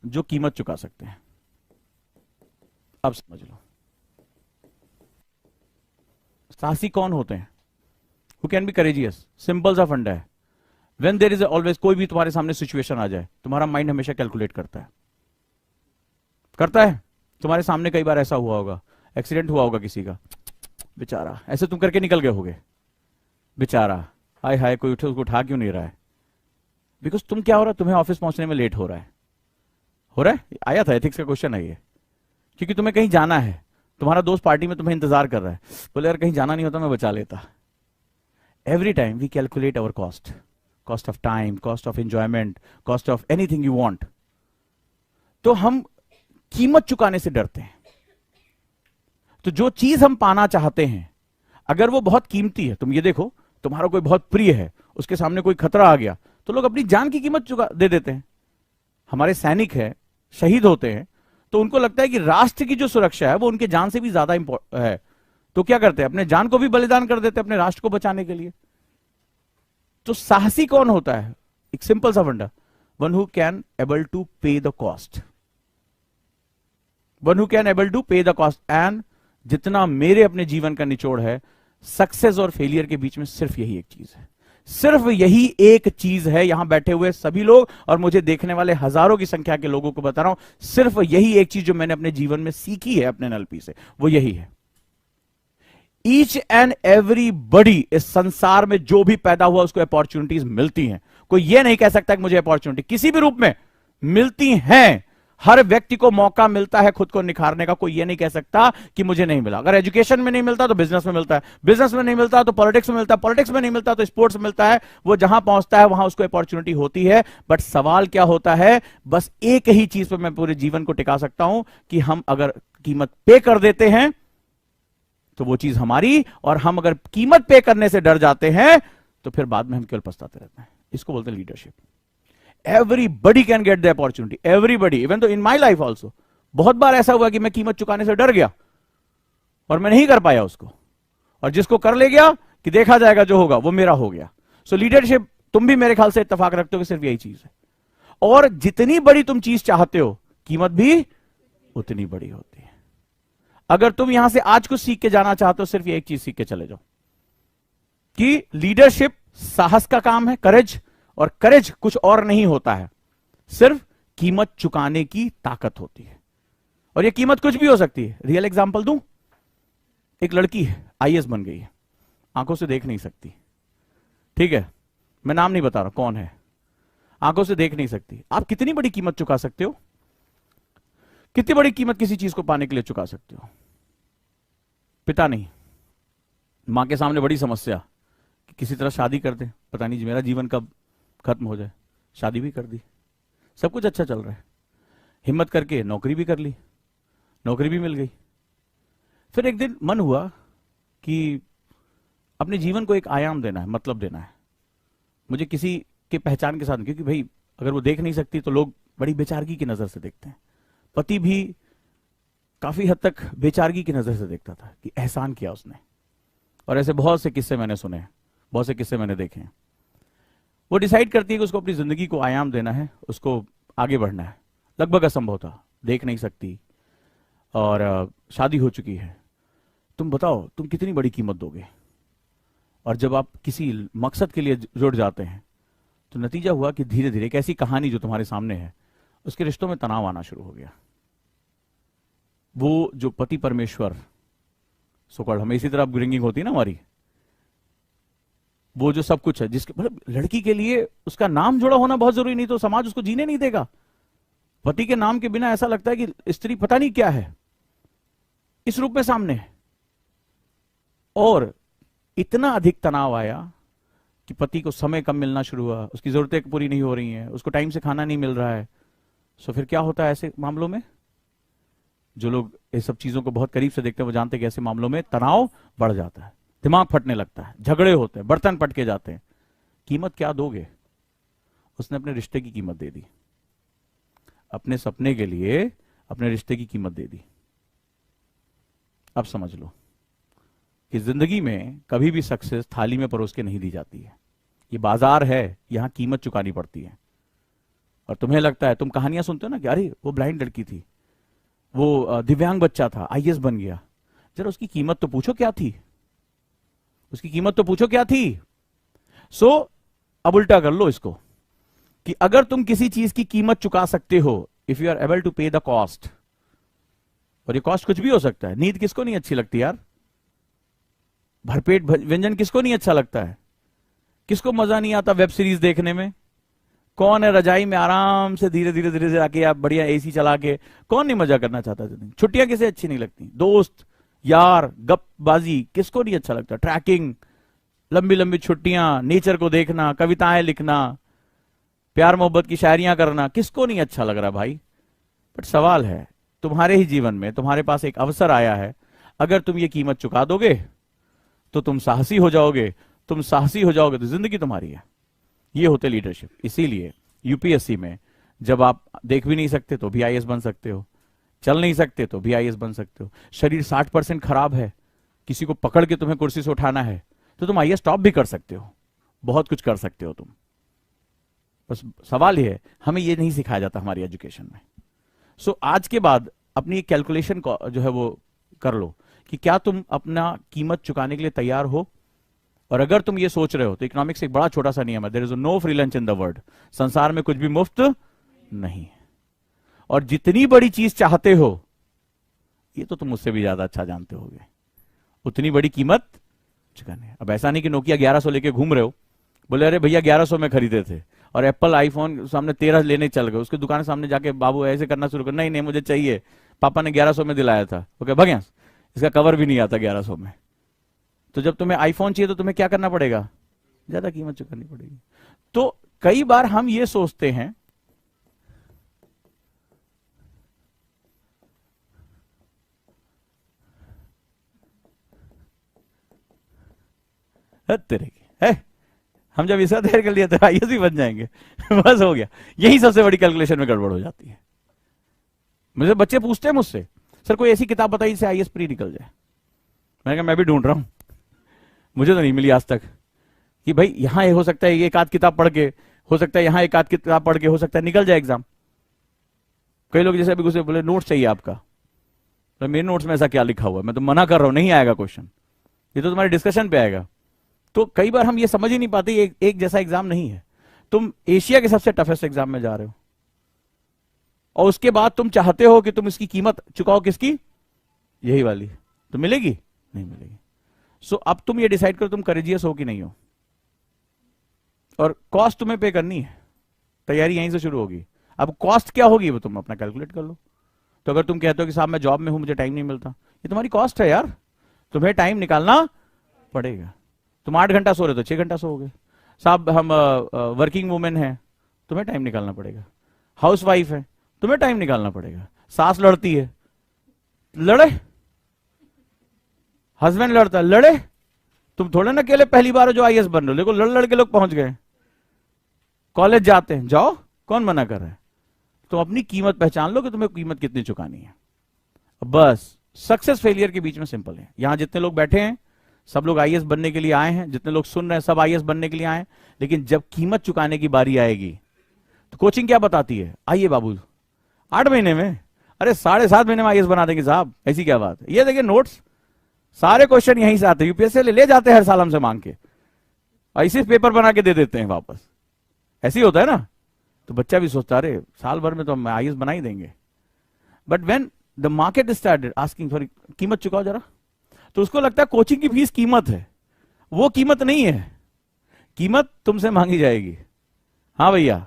जो कीमत चुका सकते हैं। अब समझ लो, साहसी कौन होते हैं? Who can be courageous? Simple सा फंडा है, व्हेन देयर इज ऑलवेज, कोई भी तुम्हारे सामने सिचुएशन आ जाए, तुम्हारा माइंड हमेशा कैलकुलेट करता है, करता है। तुम्हारे सामने कई बार ऐसा हुआ होगा, एक्सीडेंट हुआ होगा किसी का, बेचारा, ऐसे तुम करके निकल गए होगे, बेचारा, हाय हाय, कोई उठे, उसको उठा क्यों नहीं रहा है? बिकॉज तुम क्या हो रहा है, तुम्हें ऑफिस पहुंचने में लेट हो रहा है, हो रहा है। आया था एथिक्स का क्वेश्चन है ये, क्योंकि तुम्हें कहीं जाना है, तुम्हारा दोस्त पार्टी में तुम्हें इंतजार कर रहा है, बोले यार कहीं जाना नहीं होता मैं बचा लेता, every time we calculate our cost, cost of time, cost of enjoyment, cost of anything you want, तो हम कीमत चुकाने से डरते हैं। तो जो चीज हम पाना चाहते हैं अगर वो बहुत कीमती है, तुम ये देखो तुम्हारा कोई बहुत प्रिय है, उसके सामने कोई खतरा आ गया तो लोग अपनी जान की कीमत चुका दे देते हैं। हमारे सैनिक है, शहीद होते हैं, तो उनको लगता है कि राष्ट्र की जो सुरक्षा है वो उनके जान से भी ज्यादा है, तो क्या करते हैं, अपने जान को भी बलिदान कर देते हैं अपने राष्ट्र को बचाने के लिए। तो साहसी कौन होता है? एक सिंपल सा फंडा, one who can able to pay the cost, one who can able to pay the cost. And जितना मेरे अपने जीवन का निचोड़ है, सक्सेस और फेलियर के बीच में सिर्फ यही एक चीज है, सिर्फ यही एक चीज है। यहां बैठे हुए सभी लोग और मुझे देखने वाले हजारों की संख्या के लोगों को बता रहा हूं, सिर्फ यही एक चीज जो मैंने अपने जीवन में सीखी है अपने एनएलपी से, वो यही है। ईच एंड एवरीबडी, इस संसार में जो भी पैदा हुआ उसको अपॉर्चुनिटीज मिलती हैं। कोई ये नहीं कह सकता कि मुझे अपॉर्चुनिटी किसी भी रूप में मिलती हैं। हर व्यक्ति को मौका मिलता है खुद को निखारने का। कोई ये नहीं कह सकता कि मुझे नहीं मिला। अगर एजुकेशन में नहीं मिलता तो बिजनेस में मिलता है, बिजनेस में नहीं मिलता तो पॉलिटिक्स में मिलता है, पॉलिटिक्स में नहीं मिलता तो स्पोर्ट्स में मिलता है। वो जहां पहुंचता है वहां उसको अपॉर्चुनिटी होती है। बट सवाल क्या होता है, बस एक ही चीज पर मैं पूरे जीवन को टिका सकता हूं कि हम अगर कीमत पे कर देते हैं तो वो चीज हमारी, और हम अगर कीमत पे करने से डर जाते हैं तो फिर बाद में हम केवल पछताते रहते हैं। इसको बोलते हैं leadership. Everybody can get the opportunity, everybody, even though in my life also बहुत बार ऐसा हुआ कि मैं कीमत चुकाने से डर गया और मैं नहीं कर पाया उसको, और जिसको कर ले गया कि देखा जाएगा जो होगा वो मेरा हो गया। सो लीडरशिप, तुम भी मेरे ख्याल से इत्तेफाक रखते हो कि सिर्फ यही चीज है। और जितनी बड़ी तुम चीज चाहते हो कीमत भी उतनी बड़ी होती है। अगर तुम यहां से आज कुछ सीख के जाना चाहते हो, सिर्फ एक चीज सीख के चले जाओ कि लीडरशिप साहस का काम है, करेज, और करेज कुछ और नहीं होता है, सिर्फ कीमत चुकाने की ताकत होती है। और ये कीमत कुछ भी हो सकती है। रियल एग्जांपल दूं, एक लड़की है, आईएएस बन गई है, आंखों से देख नहीं सकती, ठीक है, मैं नाम नहीं बता रहा कौन है, आंखों से देख नहीं सकती। आप कितनी बड़ी कीमत चुका सकते हो? कितनी बड़ी कीमत किसी चीज को पाने के लिए चुका सकते हो? पिता नहीं, मां के सामने बड़ी समस्या कि किसी तरह शादी कर दे, पता नहीं मेरा जीवन कब खत्म हो जाए। शादी भी कर दी, सब कुछ अच्छा चल रहा है, हिम्मत करके नौकरी भी कर ली, नौकरी भी मिल गई। फिर एक दिन मन हुआ कि अपने जीवन को एक आयाम देना है, मतलब देना है मुझे किसी के पहचान के साथ, क्योंकि भाई अगर वो देख नहीं सकती तो लोग बड़ी बेचारगी की नजर से देखते हैं। पति भी काफी हद तक बेचारगी की नजर से देखता था कि एहसान किया उसने, और ऐसे बहुत से किस्से मैंने सुने हैं, बहुत से किस्से मैंने देखे हैं। वो डिसाइड करती है कि उसको अपनी जिंदगी को आयाम देना है, उसको आगे बढ़ना है। लगभग असंभव था, देख नहीं सकती और शादी हो चुकी है। तुम बताओ तुम कितनी बड़ी कीमत दोगे? और जब आप किसी मकसद के लिए जुड़ जाते हैं तो नतीजा हुआ कि धीरे धीरे एक ऐसी कहानी जो तुम्हारे सामने है, उसके रिश्तों में तनाव आना शुरू हो गया। वो जो पति परमेश्वर सोकॉल्ड, हमें इसी तरह अपब्रिंगिंग होती है ना हमारी, वो जो सब कुछ है, जिसके मतलब लड़की के लिए उसका नाम जुड़ा होना बहुत जरूरी, नहीं तो समाज उसको जीने नहीं देगा। पति के नाम के बिना ऐसा लगता है कि स्त्री पता नहीं क्या है, इस रूप में सामने है। और इतना अधिक तनाव आया कि पति को समय कम मिलना शुरू हुआ, उसकी जरूरतें पूरी नहीं हो रही हैं, उसको टाइम से खाना नहीं मिल रहा है। सो फिर क्या होता है ऐसे मामलों में? जो लोग इस सब चीजों को बहुत करीब से देखते हैं वो जानते हैं कि ऐसे मामलों में तनाव बढ़ जाता है, दिमाग फटने लगता है, झगड़े होते हैं, बर्तन पटके जाते हैं। कीमत क्या दोगे? उसने अपने रिश्ते की कीमत दे दी, अपने सपने के लिए अपने रिश्ते की कीमत दे दी। अब समझ लो कि जिंदगी में कभी भी सक्सेस थाली में परोस के नहीं दी जाती है। ये बाजार है, यहां कीमत चुकानी पड़ती है। और तुम्हें लगता है, तुम कहानियां सुनते हो ना कि अरे वो ब्लाइंड लड़की थी, वो दिव्यांग बच्चा था, आईएएस बन गया। जरा उसकी कीमत तो पूछो क्या थी, उसकी कीमत तो पूछो क्या थी। सो अब उल्टा कर लो इसको कि अगर तुम किसी चीज की कीमत चुका सकते हो, if you are able to pay the cost, और ये कॉस्ट कुछ भी हो सकता है। नींद किसको नहीं अच्छी लगती यार? भरपेट व्यंजन किसको नहीं अच्छा लगता है? किसको मजा नहीं आता वेब सीरीज देखने में? कौन है रजाई में आराम से धीरे धीरे धीरे धीरे आके आप बढ़िया एसी चला के, कौन नहीं मजा करना चाहता? छुट्टियां किसे अच्छी नहीं लगती? दोस्त यार, गपबाजी किसको नहीं अच्छा लगता? ट्रैकिंग, लंबी लंबी छुट्टियां, नेचर को देखना, कविताएं लिखना, प्यार मोहब्बत की शायरियां करना, किसको नहीं अच्छा लग रहा भाई? बट सवाल है, तुम्हारे ही जीवन में तुम्हारे पास एक अवसर आया है, अगर तुम ये कीमत चुका दोगे तो तुम साहसी हो जाओगे, तुम साहसी हो जाओगे तो जिंदगी तुम्हारी है। ये होते लीडरशिप। इसीलिए यूपीएससी में जब आप देख भी नहीं सकते तो भी आईएएस बन सकते हो, चल नहीं सकते तो भी आईएएस बन सकते हो, शरीर 60% खराब है, किसी को पकड़ के तुम्हें कुर्सी से उठाना है तो तुम आईएएस टॉप भी कर सकते हो, बहुत कुछ कर सकते हो तुम। बस सवाल ये है, हमें ये नहीं सिखाया जाता हमारी एजुकेशन में। सो आज के बाद अपनी कैलकुलेशन को जो है वो कर लो कि क्या तुम अपना कीमत चुकाने के लिए तैयार हो। और अगर तुम ये सोच रहे हो तो इकोनॉमिक्स एक बड़ा छोटा सा नियम है, there is no free lunch in the world. संसार में कुछ भी मुफ्त नहीं है, और जितनी बड़ी चीज चाहते हो, ये तो तुम मुझसे भी ज्यादा अच्छा जानते होगे, उतनी बड़ी कीमत चुकानी है। अब ऐसा नहीं कि नोकिया 1100 लेके घूम रहे हो, बोले अरे भैया 1100 में खरीदे थे, और एप्पल आईफोन सामने 13 लेने चल गए, उसके दुकान सामने जाके बाबू ऐसे करना शुरू कर, नहीं नहीं मुझे चाहिए, पापा ने 1100 में दिलाया था, ओके भगया, इसका कवर भी नहीं आता 1100 में। तो जब तुम्हें आईफोन चाहिए तो तुम्हें क्या करना पड़ेगा? ज्यादा कीमत चुकानी पड़ेगी। तो कई बार हम ये सोचते हैं तेरे की है, हम जब इसका तैयार कर लिया तो आईएएस भी बन जाएंगे बस हो गया। यही सबसे बड़ी कैलकुलेशन में गड़बड़ हो जाती है। मुझे बच्चे पूछते हैं मुझसे, सर कोई ऐसी किताब बताइए जिससे आईएएस प्री निकल जाए। मैंने कहा मैं भी ढूंढ रहा हूं, मुझे तो नहीं मिली आज तक कि भाई यहां हो सकता है एक आध किताब पढ़ के, हो सकता है यहां एक आध किताब पढ़ के, हो सकता है निकल जाए एग्जाम। कई लोग जैसे अभी गुस्से बोले नोट्स चाहिए आपका, तो मेरे नोट्स में ऐसा क्या लिखा हुआ है, मैं तो मना कर रहा हूं, नहीं आएगा क्वेश्चन, ये तो तुम्हारे डिस्कशन पे आएगा। तो कई बार हम ये समझ ही नहीं पाते, एक जैसा एग्जाम नहीं है। तुम एशिया के सबसे टफेस्ट एग्जाम में जा रहे हो, और उसके बाद तुम चाहते हो कि तुम इसकी कीमत चुकाओ, किसकी? यही वाली। तो मिलेगी? नहीं मिलेगी। सो अब तुम ये डिसाइड करो तुम करेजियस हो कि नहीं हो, और कॉस्ट तुम्हें पे करनी है। तैयारी यहीं से शुरू होगी। अब कॉस्ट क्या होगी वो तुम अपना कैलकुलेट कर लो। तो अगर तुम कहते हो कि साहब मैं जॉब में हूं, मुझे टाइम नहीं मिलता, ये तुम्हारी कॉस्ट है यार, तुम्हें टाइम निकालना पड़ेगा। तुम 8 घंटा सो रहे हो तो 6 घंटा सोओगे। साहब हम वर्किंग वुमेन है, तुम्हें टाइम निकालना पड़ेगा। हाउस वाइफ है, तुम्हें टाइम निकालना पड़ेगा। सास लड़ती है, लड़े। हस्बैंड लड़ता है, लड़े। तुम थोड़े ना अकेले पहली बार जो आईएएस बन रहे हो, देखो लड़ लड़ के लोग पहुंच गए। कॉलेज जाते हैं, जाओ, कौन मना कर रहा है। तुम अपनी कीमत पहचान लो कि तुम्हें कीमत कितनी चुकानी है। बस सक्सेस फेलियर के बीच में सिंपल है। यहां जितने लोग बैठे हैं सब लोग आईएएस बनने के लिए आए हैं, जितने लोग सुन रहे हैं सब आईएएस बनने के लिए आए हैं, लेकिन जब कीमत चुकाने की बारी आएगी तो कोचिंग क्या बताती है? आइए बाबू 8 महीने में, अरे 7.5 महीने में आईएएस बना देंगे साहब, ऐसी क्या बात है। ये देखिए नोट्स, सारे क्वेश्चन यहीं से आते हैं, यूपीएससी ले जाते हैं हर साल हमसे मांग के, ऐसे पेपर बना के दे देते हैं वापस। ऐसे ही होता है ना। तो बच्चा भी सोचता है अरे साल भर में तो हम आईएएस बना ही देंगे। But when the market started asking for कीमत चुकाओ जरा, तो उसको लगता है कोचिंग की फीस कीमत है। वो कीमत नहीं है, कीमत तुमसे मांगी जाएगी। हाँ भैया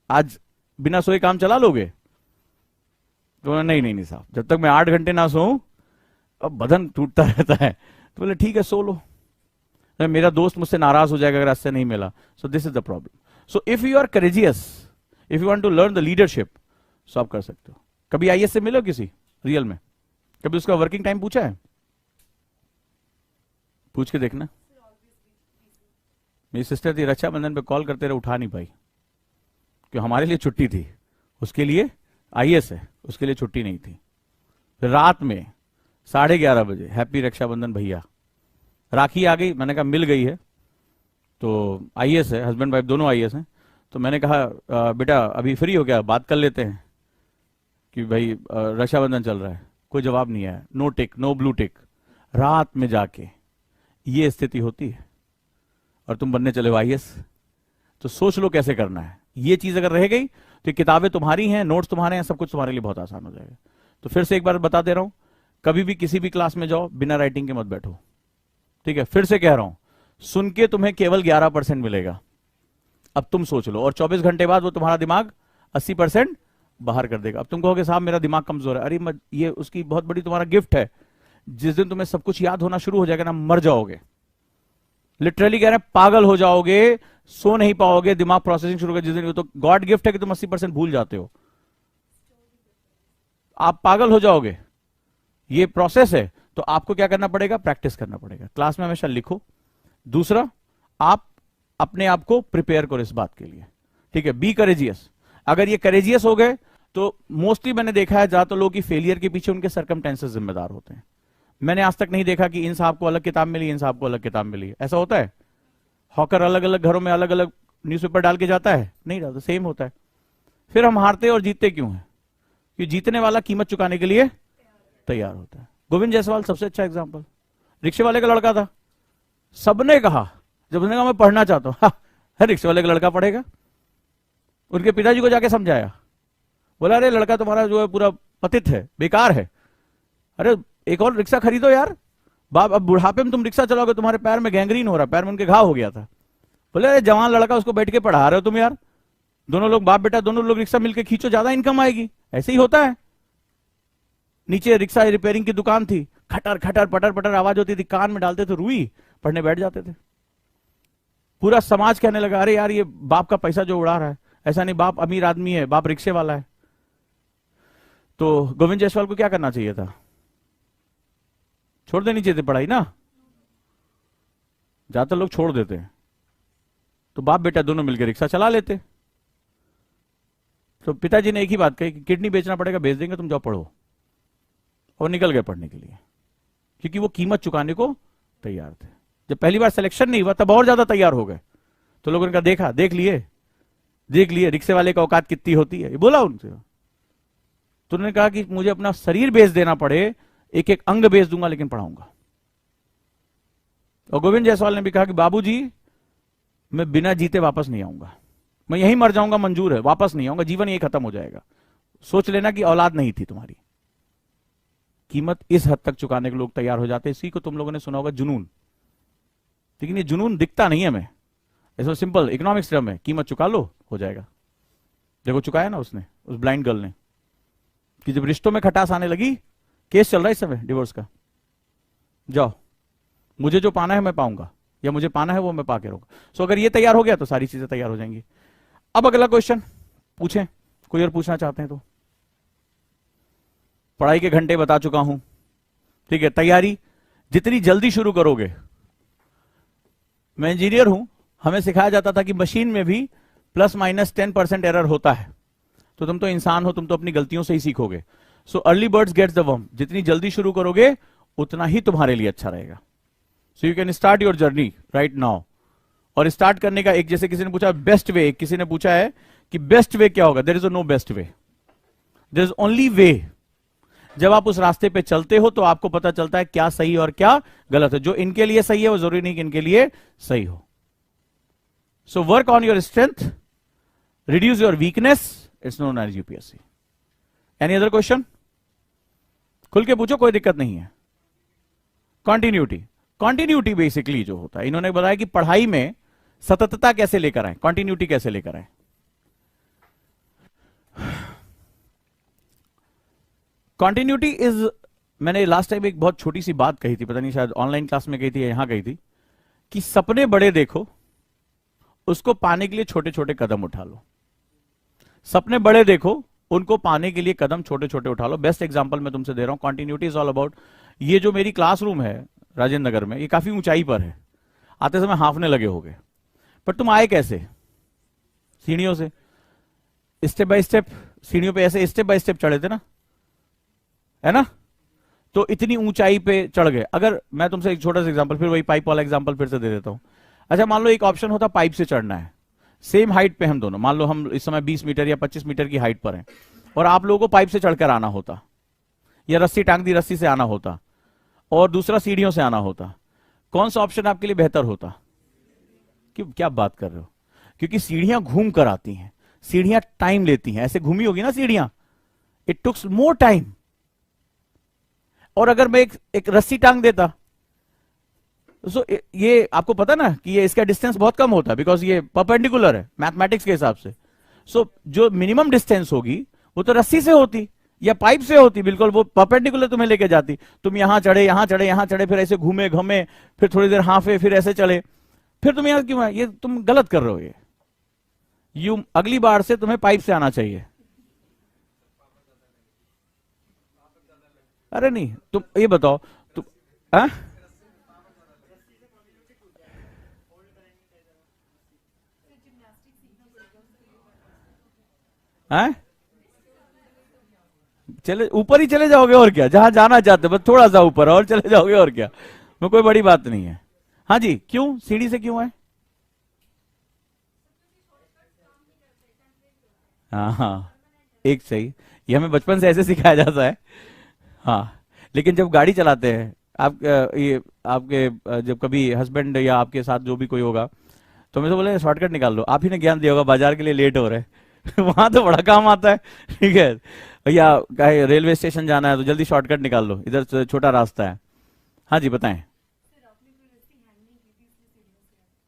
आज बिना सोए काम चला लोगे? तो नहीं नहीं नहीं साहब, जब तक मैं 8 घंटे ना सोऊं अब बदन टूटता रहता है। तो बोले ठीक है सो लो, मेरा दोस्त मुझसे नाराज हो जाएगा अगर आज से नहीं मिला। So this is the problem. So if you are courageous, if you want to learn the leadership, so आप कर सकते हो। कभी आईएएस से मिलो किसी रियल में? कभी उसका वर्किंग टाइम पूछा है? पूछ के देखना। मेरी सिस्टर थी, रक्षाबंधन पे कॉल करते रहे, उठा नहीं पाई, क्यों? हमारे लिए छुट्टी थी, उसके लिए आईएएस है, उसके लिए छुट्टी नहीं थी। फिर रात में 11:30 बजे हैप्पी रक्षाबंधन भैया, राखी आ गई। मैंने कहा मिल गई है, तो आईएएस है, हस्बैंड वाइफ दोनों आईएएस हैं। तो मैंने कहा बेटा अभी फ्री हो क्या, बात कर लेते हैं कि भाई रक्षाबंधन चल रहा है। कोई जवाब नहीं आया, नो टिक, नो ब्लू टिक। रात में जाके ये स्थिति होती है और तुम बनने चले हो आईएएस। तो सोच लो कैसे करना है। ये चीज अगर रह गई तो किताबें तुम्हारी हैं, नोट्स तुम्हारे हैं, सब कुछ तुम्हारे लिए बहुत आसान हो जाएगा। तो फिर से एक बार बता दे रहा हूं, कभी भी किसी भी क्लास में जाओ बिना राइटिंग के मत बैठो, ठीक है? फिर से कह रहा हूं, सुन के तुम्हें केवल 11% मिलेगा। अब तुम सोच लो, और 24 घंटे बाद वो तुम्हारा दिमाग 80% बाहर कर देगा। अब तुम कहोगे साहब मेरा दिमाग कमजोर है, अरे ये उसकी बहुत बड़ी तुम्हारा गिफ्ट है। जिस दिन तुम्हें सब कुछ याद होना शुरू हो जाएगा ना, मर जाओगे। लिटरली कह रहे हैं पागल हो जाओगे, सो नहीं पाओगे, दिमाग प्रोसेसिंग शुरू कर जिस दिन, तो गॉड गिफ्ट है कि तुम 80% भूल जाते हो, आप पागल हो जाओगे। ये प्रोसेस है, तो आपको क्या करना पड़ेगा, प्रैक्टिस करना पड़ेगा। क्लास में हमेशा लिखो। दूसरा, आप अपने आप को प्रिपेयर करो इस बात के लिए, ठीक है। Be courageous. अगर ये करेजियस हो गए तो मोस्टली मैंने देखा है ज्यादातर लोगों की फेलियर के पीछे उनके सर्कमटेंसेस जिम्मेदार होते हैं। मैंने आज तक नहीं देखा कि इन साहब को अलग किताब मिली, इन साहब को अलग किताब मिली, ऐसा होता है? हॉकर अलग अलग घरों में अलग अलग न्यूज़पेपर डाल के जाता है? नहीं डालता, सेम होता है। फिर हम हारते और जीतते क्यों हैं? कि जीतने वाला कीमत चुकाने के लिए तैयार होता है। गोविंद जायसवाल सबसे अच्छा एग्जाम्पल, रिक्शे वाले का लड़का था। सबने कहा, जब उसने कहा मैं पढ़ना चाहता हूं, रिक्शे वाले का लड़का पढ़ेगा। उनके पिताजी को जाके समझाया, बोला अरे लड़का तुम्हारा जो है पूरा पतित है, बेकार है, अरे एक और रिक्शा खरीदो यार, बाप अब बुढ़ापे में तुम रिक्शा चलाओगे, तुम्हारे पैर में गैंग्रीन हो रहा, पैर में उनके घाव हो गया था। बोले अरे जवान लड़का, उसको बैठ के पढ़ा रहे हो तुम यार, दोनों लोग बाप बेटा दोनों लोग रिक्शा मिलकर खींचो, ज्यादा इनकम आएगी। ऐसे ही होता है। नीचे रिक्शा रिपेयरिंग की दुकान थी, खटर खटर पटर पटर आवाज होती थी, कान में डालते थे रुई, पढ़ने बैठ जाते थे। पूरा समाज कहने लगा अरे यार ये बाप का पैसा जो उड़ा रहा है, ऐसा नहीं, बाप अमीर आदमी है, बाप रिक्शे वाला है। तो गोविंद जायसवाल को क्या करना चाहिए था? छोड़ देनी चाहिए थी पढ़ाई ना। ज्यादातर लोग छोड़ देते हैं, तो बाप बेटा दोनों मिलकर रिक्शा चला लेते। तो पिताजी ने एक ही बात कही कि किडनी बेचना पड़ेगा, बेच देंगे, तुम जाओ पढ़ो। और निकल गए पढ़ने के लिए, क्योंकि वो कीमत चुकाने को तैयार थे। जब पहली बार सिलेक्शन नहीं हुआ तब और ज्यादा तैयार हो गए। तो लोगों ने कहा देखा, देख लिए रिक्शे वाले का औकात कितनी होती है, ये बोला उनसे। तो उन्होंने कहा कि मुझे अपना शरीर बेच देना पड़े, एक एक अंग बेच दूंगा, लेकिन पढ़ाऊंगा। और गोविंद जायसवाल ने भी कहा कि बाबूजी मैं बिना जीते वापस नहीं आऊंगा, मैं यहीं मर जाऊंगा मंजूर है, वापस नहीं आऊंगा, जीवन यही खत्म हो जाएगा। सोच लेना कि औलाद नहीं थी तुम्हारी। कीमत इस हद तक चुकाने के लोग तैयार हो जाते हैं। इसी को तुम लोगों ने सुना होगा जुनून, लेकिन ये जुनून दिखता नहीं है हमें। ऐसा सिंपल इकोनॉमिक्स टर्म है, कीमत चुका लो हो जाएगा। देखो चुकाया ना उसने, उस ब्लाइंड गर्ल ने, कि जब रिश्तों में खटास आने लगी, केस चल रहा है इस समय डिवोर्स का, जाओ मुझे जो पाना है मैं पाऊंगा, या मुझे पाना है वो मैं पाके रहूंगा। सो अगर ये तैयार हो गया तो सारी चीजें तैयार हो जाएंगी। अब अगला क्वेश्चन पूछें, कोई और पूछना चाहते हैं तो? पढ़ाई के घंटे बता चुका हूं, ठीक है। तैयारी जितनी जल्दी शुरू करोगे, मैं इंजीनियर हूं, हमें सिखाया जाता था कि मशीन में भी ±10% एरर होता है। तो तुम तो इंसान हो, तुम तो अपनी गलतियों से ही सीखोगे। So early birds gets the worm, जितनी जल्दी शुरू करोगे उतना ही तुम्हारे लिए अच्छा रहेगा। So you can start your journey right now. और स्टार्ट करने का एक, जैसे किसी ने पूछा बेस्ट वे, किसी ने पूछा है कि बेस्ट वे क्या होगा, there is no best way, there is only way. जब आप उस रास्ते पे चलते हो तो आपको पता चलता है क्या सही और क्या गलत है। जो इनके लिए सही है वो जरूरी नहीं कि इनके लिए सही हो। So work on your strength, reduce your weakness, it's known as UPSC. Any other question? खुल के पूछो, कोई दिक्कत नहीं है। कॉन्टिन्यूटी बेसिकली जो होता है, इन्होंने बताया कि पढ़ाई में सततता कैसे लेकर आए, कॉन्टिन्यूटी कैसे लेकर आए। कॉन्टिन्यूटी इज, मैंने लास्ट टाइम एक बहुत छोटी सी बात कही थी, पता नहीं शायद ऑनलाइन क्लास में कही थी या यहां कही थी, कि सपने बड़े देखो, उसको पाने के लिए छोटे छोटे कदम उठा लो। सपने बड़े देखो, उनको पाने के लिए कदम छोटे छोटे उठा लो। बेस्ट एग्जांपल मैं तुमसे दे रहा हूं, कॉन्टिन्यूटी इज ऑल अबाउट, ये जो मेरी क्लासरूम है राजेंद्र नगर में, ये काफी ऊंचाई पर है, आते समय हांफने लगे होगे, पर तुम आए कैसे? सीढ़ियों से, स्टेप बाय स्टेप, सीढ़ियों पे ऐसे स्टेप बाय स्टेप चढ़े थे ना, है ना? तो इतनी ऊंचाई पे चढ़ गए। अगर मैं तुमसे एक छोटा सा एग्जांपल, फिर वही पाइप वाला एग्जांपल फिर से दे देता हूं। अच्छा, मान लो एक ऑप्शन होता पाइप से चढ़ना है, सेम हाइट पे हम दोनों, मान लो हम इस समय 20 मीटर या 25 मीटर की हाइट पर हैं, और आप लोगों को पाइप से चढ़कर आना होता, या रस्सी टांग दी रस्सी से आना होता, और दूसरा सीढ़ियों से आना होता। कौन सा ऑप्शन आपके लिए बेहतर होता? क्यों, क्या बात कर रहे हो? क्योंकि सीढ़ियां घूम कर आती हैं, सीढ़ियां टाइम लेती हैं। ऐसे घूमी होगी ना सीढ़ियां, इट टुक्स मोर टाइम। और अगर मैं एक रस्सी टांग देता, सो ये आपको पता ना कि ये इसका डिस्टेंस बहुत कम होता है, बिकॉज ये परपेंडिकुलर है मैथमेटिक्स के हिसाब से। सो जो मिनिमम डिस्टेंस होगी वो तो रस्सी से होती या पाइप से होती, बिल्कुल वो परपेंडिकुलर तुम्हें लेके जाती। तुम यहां चढ़े, यहां चढ़े, यहां चढ़े, फिर ऐसे घूमे घूमे, फिर थोड़ी देर हाफे, फिर ऐसे चले। फिर तुम यहां क्यों है, ये तुम गलत कर रहे हो। ये अगली बार से तुम्हें पाइप से आना चाहिए। अरे नहीं, तुम ये बताओ तुम हैं चले ऊपर ही चले जाओगे और क्या, जहां जाना चाहते हो बस थोड़ा सा ऊपर और चले जाओगे और क्या, वो कोई बड़ी बात नहीं है। हाँ जी, क्यों सीढ़ी से क्यों है? हाँ हाँ, एक सही, ये हमें बचपन से ऐसे सिखाया जाता है। हाँ, लेकिन जब गाड़ी चलाते हैं आप ये आपके जब कभी हस्बैंड या आपके साथ जो भी कोई होगा तो मैं तो बोले शॉर्टकट निकाल लो, आप ही ने ज्ञान दिया होगा बाजार के लिए लेट हो रहे हैं वहां तो बड़ा काम आता है। ठीक है भैया, कहे रेलवे स्टेशन जाना है तो जल्दी शॉर्टकट निकाल लो, इधर से छोटा रास्ता है। हाँ जी बताएं।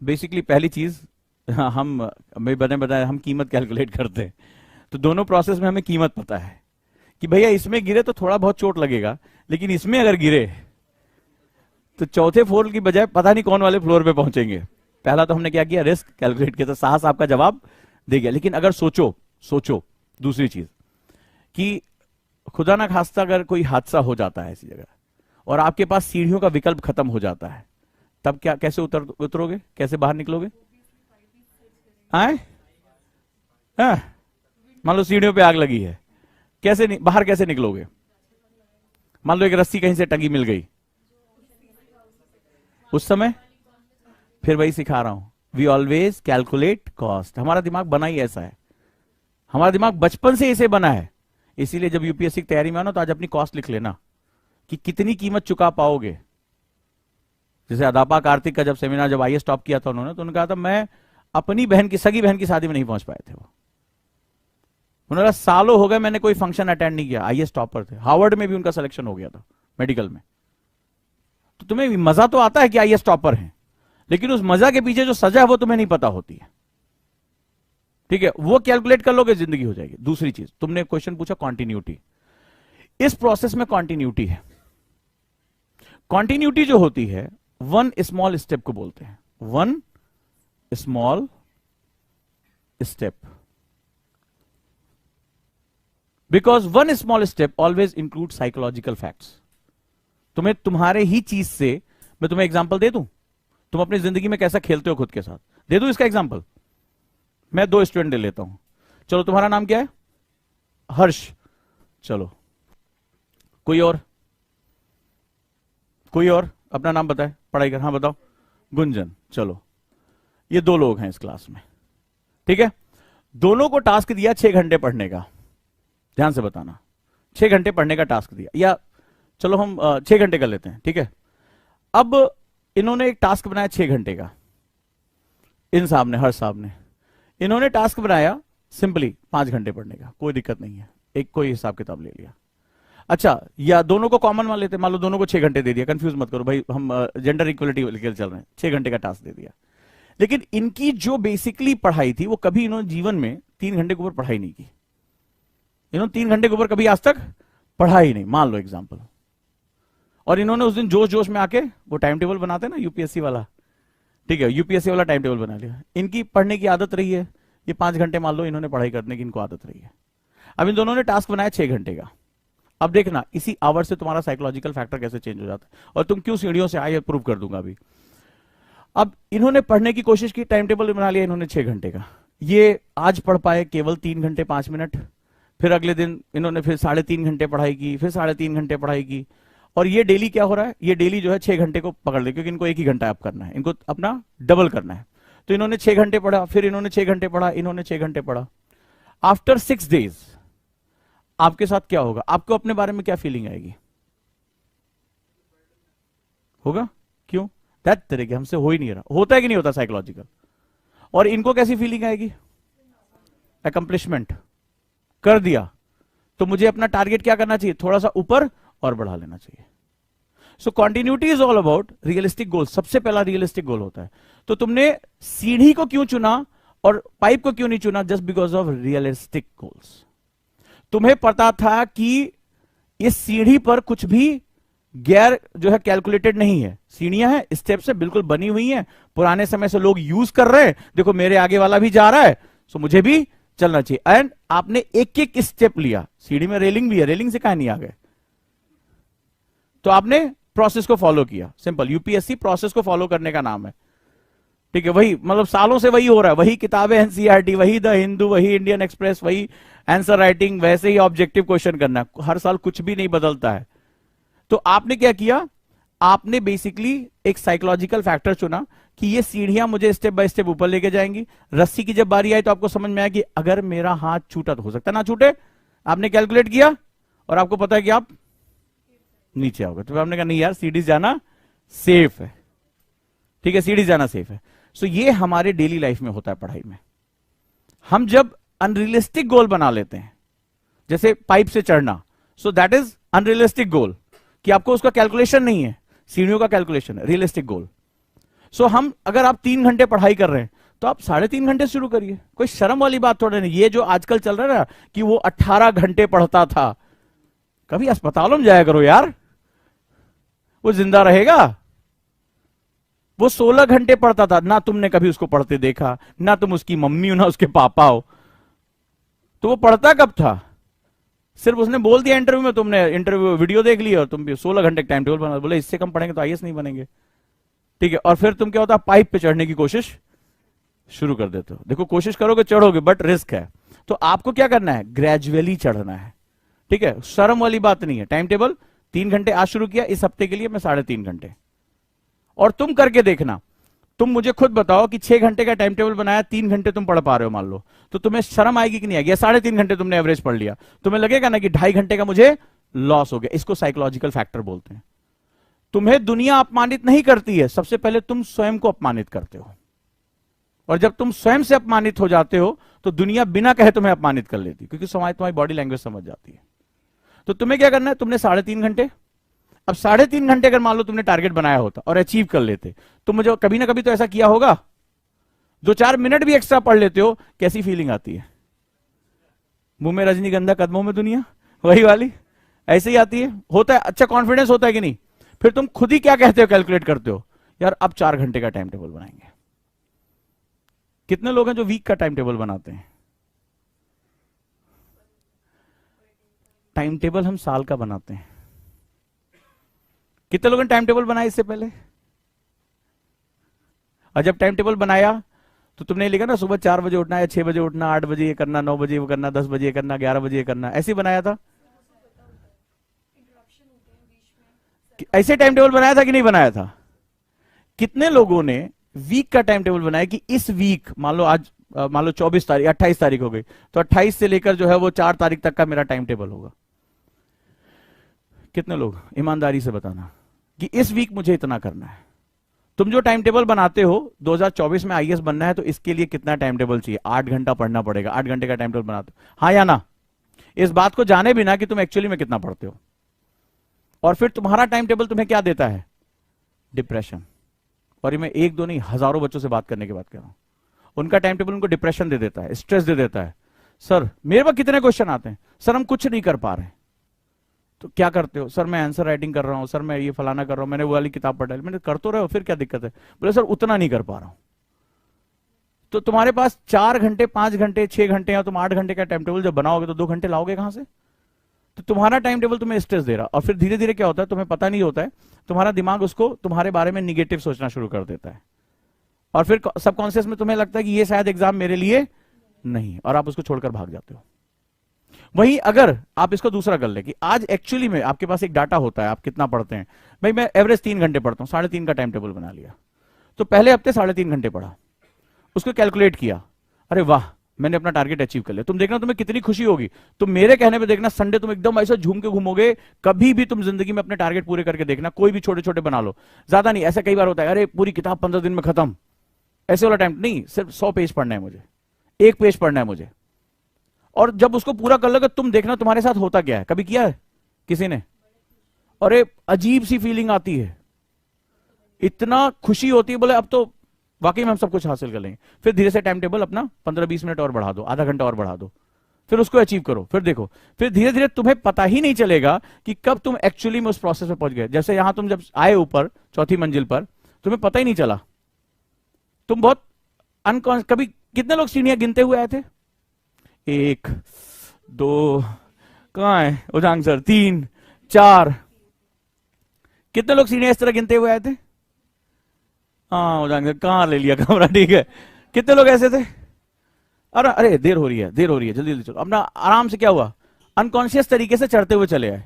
बेसिकली पहली चीज, हाँ, हम मैं बने बताया हम कीमत कैलकुलेट करते हैं, तो दोनों प्रोसेस में हमें कीमत पता है कि भैया इसमें गिरे तो थोड़ा बहुत चोट लगेगा, लेकिन इसमें अगर गिरे तो चौथे फ्लोर की बजाय पता नहीं कौन वाले फ्लोर पे पहुंचेंगे। पहला तो हमने क्या किया, रिस्क कैलकुलेट किया, तो साहस आपका जवाब दे गया। लेकिन अगर सोचो सोचो दूसरी चीज कि खुदा ना खास्ता अगर कोई हादसा हो जाता है ऐसी जगह और आपके पास सीढ़ियों का विकल्प खत्म हो जाता है, तब क्या, कैसे उतरोगे, कैसे बाहर निकलोगे? आए मान लो सीढ़ियों पे आग लगी है, कैसे बाहर कैसे निकलोगे? मान लो एक रस्सी कहीं से टंगी मिल गई, उस समय फिर वही सिखा रहा हूं, वी ऑलवेज कैलकुलेट कॉस्ट। हमारा दिमाग बना ही ऐसा है, हमारा दिमाग बचपन से इसे बना है। इसीलिए जब यूपीएससी की तैयारी में आओ ना, तो आज अपनी कॉस्ट लिख लेना कि कितनी कीमत चुका पाओगे। जैसे अदापा कार्तिक का जब सेमिनार, जब आईएएस टॉप किया था उन्होंने, तो उन्होंने कहा था मैं अपनी बहन की, सगी बहन की शादी में नहीं पहुंच पाए थे वो। उन्होंने कहा सालों हो गए मैंने कोई फंक्शन अटेंड नहीं किया, आईएएस टॉपर थे, हार्वर्ड में भी उनका सिलेक्शन हो गया था मेडिकल में। तो तुम्हें मजा तो आता है कि आईएएस टॉपर हैं, लेकिन उस मजा के पीछे जो सजा है वो तुम्हें नहीं पता होती है। ठीक है, वो कैलकुलेट कर लोगे, जिंदगी हो जाएगी। दूसरी चीज, तुमने क्वेश्चन पूछा कॉन्टिन्यूटी, इस प्रोसेस में कॉन्टिन्यूटी है। कॉन्टिन्यूटी जो होती है, वन स्मॉल स्टेप को बोलते हैं, one small step, because one small step always include psychological facts. तुम्हें तुम्हारे ही चीज से, मैं तुम्हें एग्जांपल दे दूं, तुम अपनी जिंदगी में कैसा खेलते हो खुद के साथ, दे दूं इसका एग्जांपल। मैं दो स्टूडेंट ले लेता हूं, चलो तुम्हारा नाम क्या है? हर्ष। चलो कोई और, कोई और अपना नाम बताए, पढ़ाई कर, हाँ बताओ। गुंजन। चलो ये दो लोग हैं इस क्लास में, ठीक है। दोनों को टास्क दिया 6 घंटे पढ़ने का, ध्यान से बताना, 6 घंटे पढ़ने का टास्क दिया, या चलो हम 6 घंटे कर लेते हैं, ठीक है। अब इन्होंने एक टास्क बनाया 6 घंटे का, इन साहब ने, हर्ष साहब ने, इन्होंने टास्क बनाया सिंपली 5 घंटे पढ़ने का, कोई दिक्कत नहीं है, एक कोई हिसाब किताब ले लिया। अच्छा, या दोनों को कॉमन मान लेते, मान लो दोनों को 6 घंटे दे दिया, कंफ्यूज मत करो भाई, हम जेंडर इक्वलिटी लेकर चल रहे हैं, 6 घंटे का टास्क दे दिया। लेकिन इनकी जो बेसिकली पढ़ाई थी, वो कभी इन्होंने जीवन में 3 घंटे के ऊपर पढ़ाई नहीं की। इन्होंने 3 घंटे के ऊपर कभी आज तक पढ़ा ही नहीं, मान लो एग्जाम्पल। और इन्होंने उस दिन जोश जोश में आके, वो टाइम टेबल बनाते हैं ना यूपीएससी वाला, ठीक है, यूपीएससी वाला टाइम टेबल बना लिया। इनकी पढ़ने की आदत रही है, ये 5 घंटे मान लो इन्होंने पढ़ाई करने की इनको आदत रही है। अब इन दोनों ने टास्क बनाया 6 घंटे का। अब देखना इसी आवर से तुम्हारा साइकोलॉजिकल फैक्टर कैसे चेंज हो जाता है, और तुम क्यों सीढ़ियों से आए, प्रूव कर दूंगा अभी। अब इन्होंने पढ़ने की कोशिश की, टाइम टेबल बना लिया इन्होंने 6 घंटे का, ये आज पढ़ पाए केवल 3 घंटे 5 मिनट। फिर अगले दिन इन्होंने फिर 3.5 घंटे पढ़ाई की, फिर 3.5 घंटे पढ़ाई की, और ये डेली क्या हो रहा है, ये डेली जो है 6 घंटे को पकड़ ले, क्योंकि इनको 1 ही घंटा अब करना है, इनको अपना डबल करना है। तो इन्होंने 6 घंटे पढ़ा, फिर इन्होंने 6 घंटे पढ़ा, इन्होंने 6 घंटे पढ़ा। आफ्टर 6 डेज आपके साथ क्या होगा, आपको अपने बारे में क्या फीलिंग आएगी? होगा, क्यों? दैट तरीके हमसे हो ही नहीं रहा, होता है कि नहीं होता साइकोलॉजिकल। और इनको कैसी फीलिंग आएगी? अकम्प्लिशमेंट, कर दिया, तो मुझे अपना टारगेट क्या करना चाहिए, थोड़ा सा ऊपर और बढ़ा लेना चाहिए। So continuity is all about realistic goal. सबसे पहला रियलिस्टिक गोल होता है। तो तुमने सीढ़ी को क्यों चुना और पाइप को क्यों नहीं चुना? Just because of realistic goals. तुम्हें पता था कि इस सीढ़ी पर कुछ भी गियर जो है कैलकुलेटेड नहीं है, सीढ़ियां हैं, स्टेप से बिल्कुल बनी हुई हैं, पुराने समय से लोग यूज कर रहे हैं, देखो मेरे आगे वाला भी जा रहा है, सो मुझे भी चलना चाहिए। एंड आपने एक एक स्टेप लिया, सीढ़ी में रेलिंग भी है, रेलिंग से कहां नहीं आ गए, तो आपने प्रोसेस को फॉलो किया। सिंपल, यूपीएससी प्रोसेस को फॉलो करने का नाम है, ठीक है। वही मतलब सालों से वही हो रहा है, वही किताबें एनसीईआरटी, वही द हिंदू, वही इंडियन एक्सप्रेस, वही आंसर राइटिंग, वैसे ही ऑब्जेक्टिव क्वेश्चन करना, हर साल कुछ भी नहीं बदलता है। तो आपने क्या किया, आपने बेसिकली एक साइकोलॉजिकल फैक्टर चुना कि ये सीढ़ियां मुझे स्टेप बाय स्टेप ऊपर लेके जाएंगी। रस्सी की जब बारी आई तो आपको समझ में आया कि अगर मेरा हाथ छूटा तो हो सकता है ना छूटे, आपने कैलकुलेट किया और आपको पता है कि आप नीचे आओगे, तो आपने कहा नहीं यार सीढ़ी जाना सेफ है, ठीक है, सीढ़ी जाना सेफ है। सो ये हमारे डेली लाइफ में होता है पढ़ाई में। हम जब अनरियलिस्टिक गोल बना लेते हैं, जैसे पाइप से चढ़ना, so that is unrealistic goal, कि आपको उसका कैलकुलेशन नहीं है, सीढ़ियों का कैलकुलेशन है, रियलिस्टिक गोल। सो हम, अगर आप 3 घंटे पढ़ाई कर रहे हैं तो आप 3.5 घंटे शुरू करिए, कोई शर्म वाली बात थोड़ा नहीं। ये जो आजकल चल रहा है ना कि वो 18 घंटे पढ़ता था, कभी अस्पतालों में जाया करो यार, वो जिंदा रहेगा। वो 16 घंटे पढ़ता था, ना तुमने कभी उसको पढ़ते देखा, ना तुम उसकी मम्मी हो ना उसके पापा हो, तो वो पढ़ता कब था? सिर्फ उसने बोल दिया इंटरव्यू में, तुमने इंटरव्यू वीडियो देख लिया और तुम भी 16 घंटे टाइम टेबल बना, बोले इससे कम पढ़ेंगे तो आईएएस नहीं बनेंगे, ठीक है। और फिर तुम क्या होता है, पाइप पे चढ़ने की कोशिश शुरू कर देते हो। देखो कोशिश करोगे चढ़ोगे, बट रिस्क है, तो आपको क्या करना है, ग्रेजुअली चढ़ना है, ठीक है। शर्म वाली बात नहीं है। टाइम टेबल 3 घंटे आज शुरू किया, इस हफ्ते के लिए मैं 3.5 घंटे, और तुम करके देखना। तुम मुझे खुद बताओ कि 6 घंटे का टाइम टेबल बनाया, 3 घंटे तुम पढ़ पा रहे हो मान लो, तो तुम्हें शर्म आएगी कि नहीं आएगी? 3.5 घंटे तुमने एवरेज पढ़ लिया, तुम्हें लगेगा ना कि 2.5 घंटे का मुझे लॉस हो गया। इसको साइकोलॉजिकल फैक्टर बोलते हैं। तुम्हें दुनिया अपमानित नहीं करती है, सबसे पहले तुम स्वयं को अपमानित करते हो, और जब तुम स्वयं से अपमानित हो जाते हो तो दुनिया बिना कहे तुम्हें अपमानित कर लेती, क्योंकि तुम्हारी बॉडी लैंग्वेज समझ जाती है। तो तुम्हें क्या करना है, तुमने 3.5 घंटे, अब 3.5 घंटे अगर मान लो तुमने टारगेट बनाया होता और अचीव कर लेते, तो मुझे कभी ना कभी तो ऐसा किया होगा, 2-4 मिनट भी एक्स्ट्रा पढ़ लेते हो, कैसी फीलिंग आती है? मुंह में रजनीगंधा कदमों में दुनिया, वही वाली ऐसे ही आती है, होता है, अच्छा कॉन्फिडेंस होता है कि नहीं? फिर तुम खुद ही क्या कहते हो, कैलकुलेट करते हो, यार अब 4 घंटे का टाइम टेबल बनाएंगे। कितने लोग हैं जो वीक का टाइम टेबल बनाते हैं? टाइम टेबल हम साल का बनाते हैं। कितने लोगों ने टाइम टेबल बनाया इससे पहले? और जब टाइम टेबल बनाया तो तुमने लिखा ना सुबह 4 बजे उठना है, 6 बजे उठना, 8 बजे ये करना, 9 बजे वो करना, 10 बजे ये करना, 11 बजे ये करना, ऐसे ही बनाया था? ऐसे टाइम टेबल बनाया था कि नहीं बनाया था? कितने लोगों ने वीक का टाइम टेबल बनाया कि इस वीक, मान लो आज मान लो 24 तारीख, 28 तारीख हो गई, तो 28 से लेकर जो है वो 4 तारीख तक का मेरा टाइम टेबल होगा। कितने लोग, ईमानदारी से बताना कि इस वीक मुझे इतना करना है। तुम जो टाइम टेबल बनाते हो 2024 में आईएएस बनना है, तो इसके लिए कितना टाइम टेबल चाहिए? 8 घंटा पढ़ना पड़ेगा। 8 घंटे का टाइम टेबल बनाते हो, हाँ या ना? इस बात को जाने बिना कि तुम एक्चुअली में कितना पढ़ते हो। और फिर तुम्हारा टाइम टेबल तुम्हें क्या देता है? डिप्रेशन। और ये मैं 1-2 नहीं, हजारों बच्चों से बात करने के बाद कह रहा हूं, उनका टाइम टेबल उनको डिप्रेशन दे देता है, स्ट्रेस दे देता है। सर मेरे पास कितने क्वेश्चन आते हैं, सर हम कुछ नहीं कर पा रहे। तो क्या करते हो? सर मैं आंसर राइटिंग कर रहा हूं, सर मैं ये फलाना कर रहा हूं, मैंने वो वाली किताब पढ़ डाली। मैंने कर तो रहे हो, फिर क्या दिक्कत है? बोले सर उतना नहीं कर पा रहा हूं। तो तुम्हारे पास 4 घंटे, 5 घंटे, 6 घंटे, या तुम 8 घंटे का टाइम टेबल जब बनाओगे तो 2 घंटे लाओगे कहां से? तो तुम्हारा टाइम टेबल तुम्हें स्ट्रेस दे रहा, और फिर धीरे धीरे क्या होता है, तुम्हें पता नहीं होता है, तुम्हारा दिमाग उसको तुम्हारे बारे में निगेटिव सोचना शुरू कर देता है, और फिर सबकॉन्शियस में तुम्हें लगता है कि ये शायद एग्जाम मेरे लिए नहीं, और आप उसको छोड़कर भाग जाते हो। वहीं अगर आप इसको दूसरा कर ले कि आज एक्चुअली में आपके पास एक डाटा होता है, आप कितना पढ़ते हैं। भाई मैं एवरेज 3 घंटे पढ़ता हूं, 3.5 का टाइम टेबल बना लिया, तो पहले हफ्ते 3.5 घंटे पढ़ा, उसको कैलकुलेट किया, अरे वाह मैंने अपना टारगेट अचीव कर लिया। तुम देखना तुम्हें कितनी खुशी होगी। तुम मेरे कहने पे देखना, संडे तुम एकदम ऐसा झूम के घूमोगे। कभी भी तुम जिंदगी में अपने टारगेट पूरे करके देखना, कोई भी छोटे छोटे बना लो, ज्यादा नहीं। ऐसा कई बार होता है, अरे पूरी किताब 15 दिन में खत्म, ऐसे वाला टाइम नहीं, सिर्फ 100 पेज पढ़ना है मुझे, 1 पेज पढ़ना है मुझे। और जब उसको पूरा कर लोगे तुम देखना तुम्हारे साथ होता क्या है। कभी किया है किसी ने? अरे अजीब सी फीलिंग आती है, इतना खुशी होती है, बोले अब तो वाकई में हम सब कुछ हासिल कर लेंगे। फिर धीरे से टाइम टेबल अपना 15-20 मिनट और बढ़ा दो, आधा घंटा और बढ़ा दो, फिर उसको अचीव करो, फिर देखो, फिर धीरे धीरे तुम्हें पता ही नहीं चलेगा कि कब तुम एक्चुअली में उस प्रोसेस में पहुंच गए। जैसे यहां तुम जब आए ऊपर चौथी मंजिल पर, तुम्हें पता ही नहीं चला, तुम बहुत अनकॉन्शियस। कभी कितने लोग सीढ़ियां गिनते हुए आए थे? 1 2, कहां है उजांग सर, 3 4, कितने लोग सीढ़ियां इस तरह गिनते हुए आए थे? हाँ उजांग सर, कहां ले लिया कमरा, ठीक है। कितने लोग ऐसे थे? अरे अरे देर हो रही है, देर हो रही है, जल्दी जल्दी चलो। अपना आराम से, क्या हुआ, अनकॉन्शियस तरीके से चढ़ते हुए चले आए।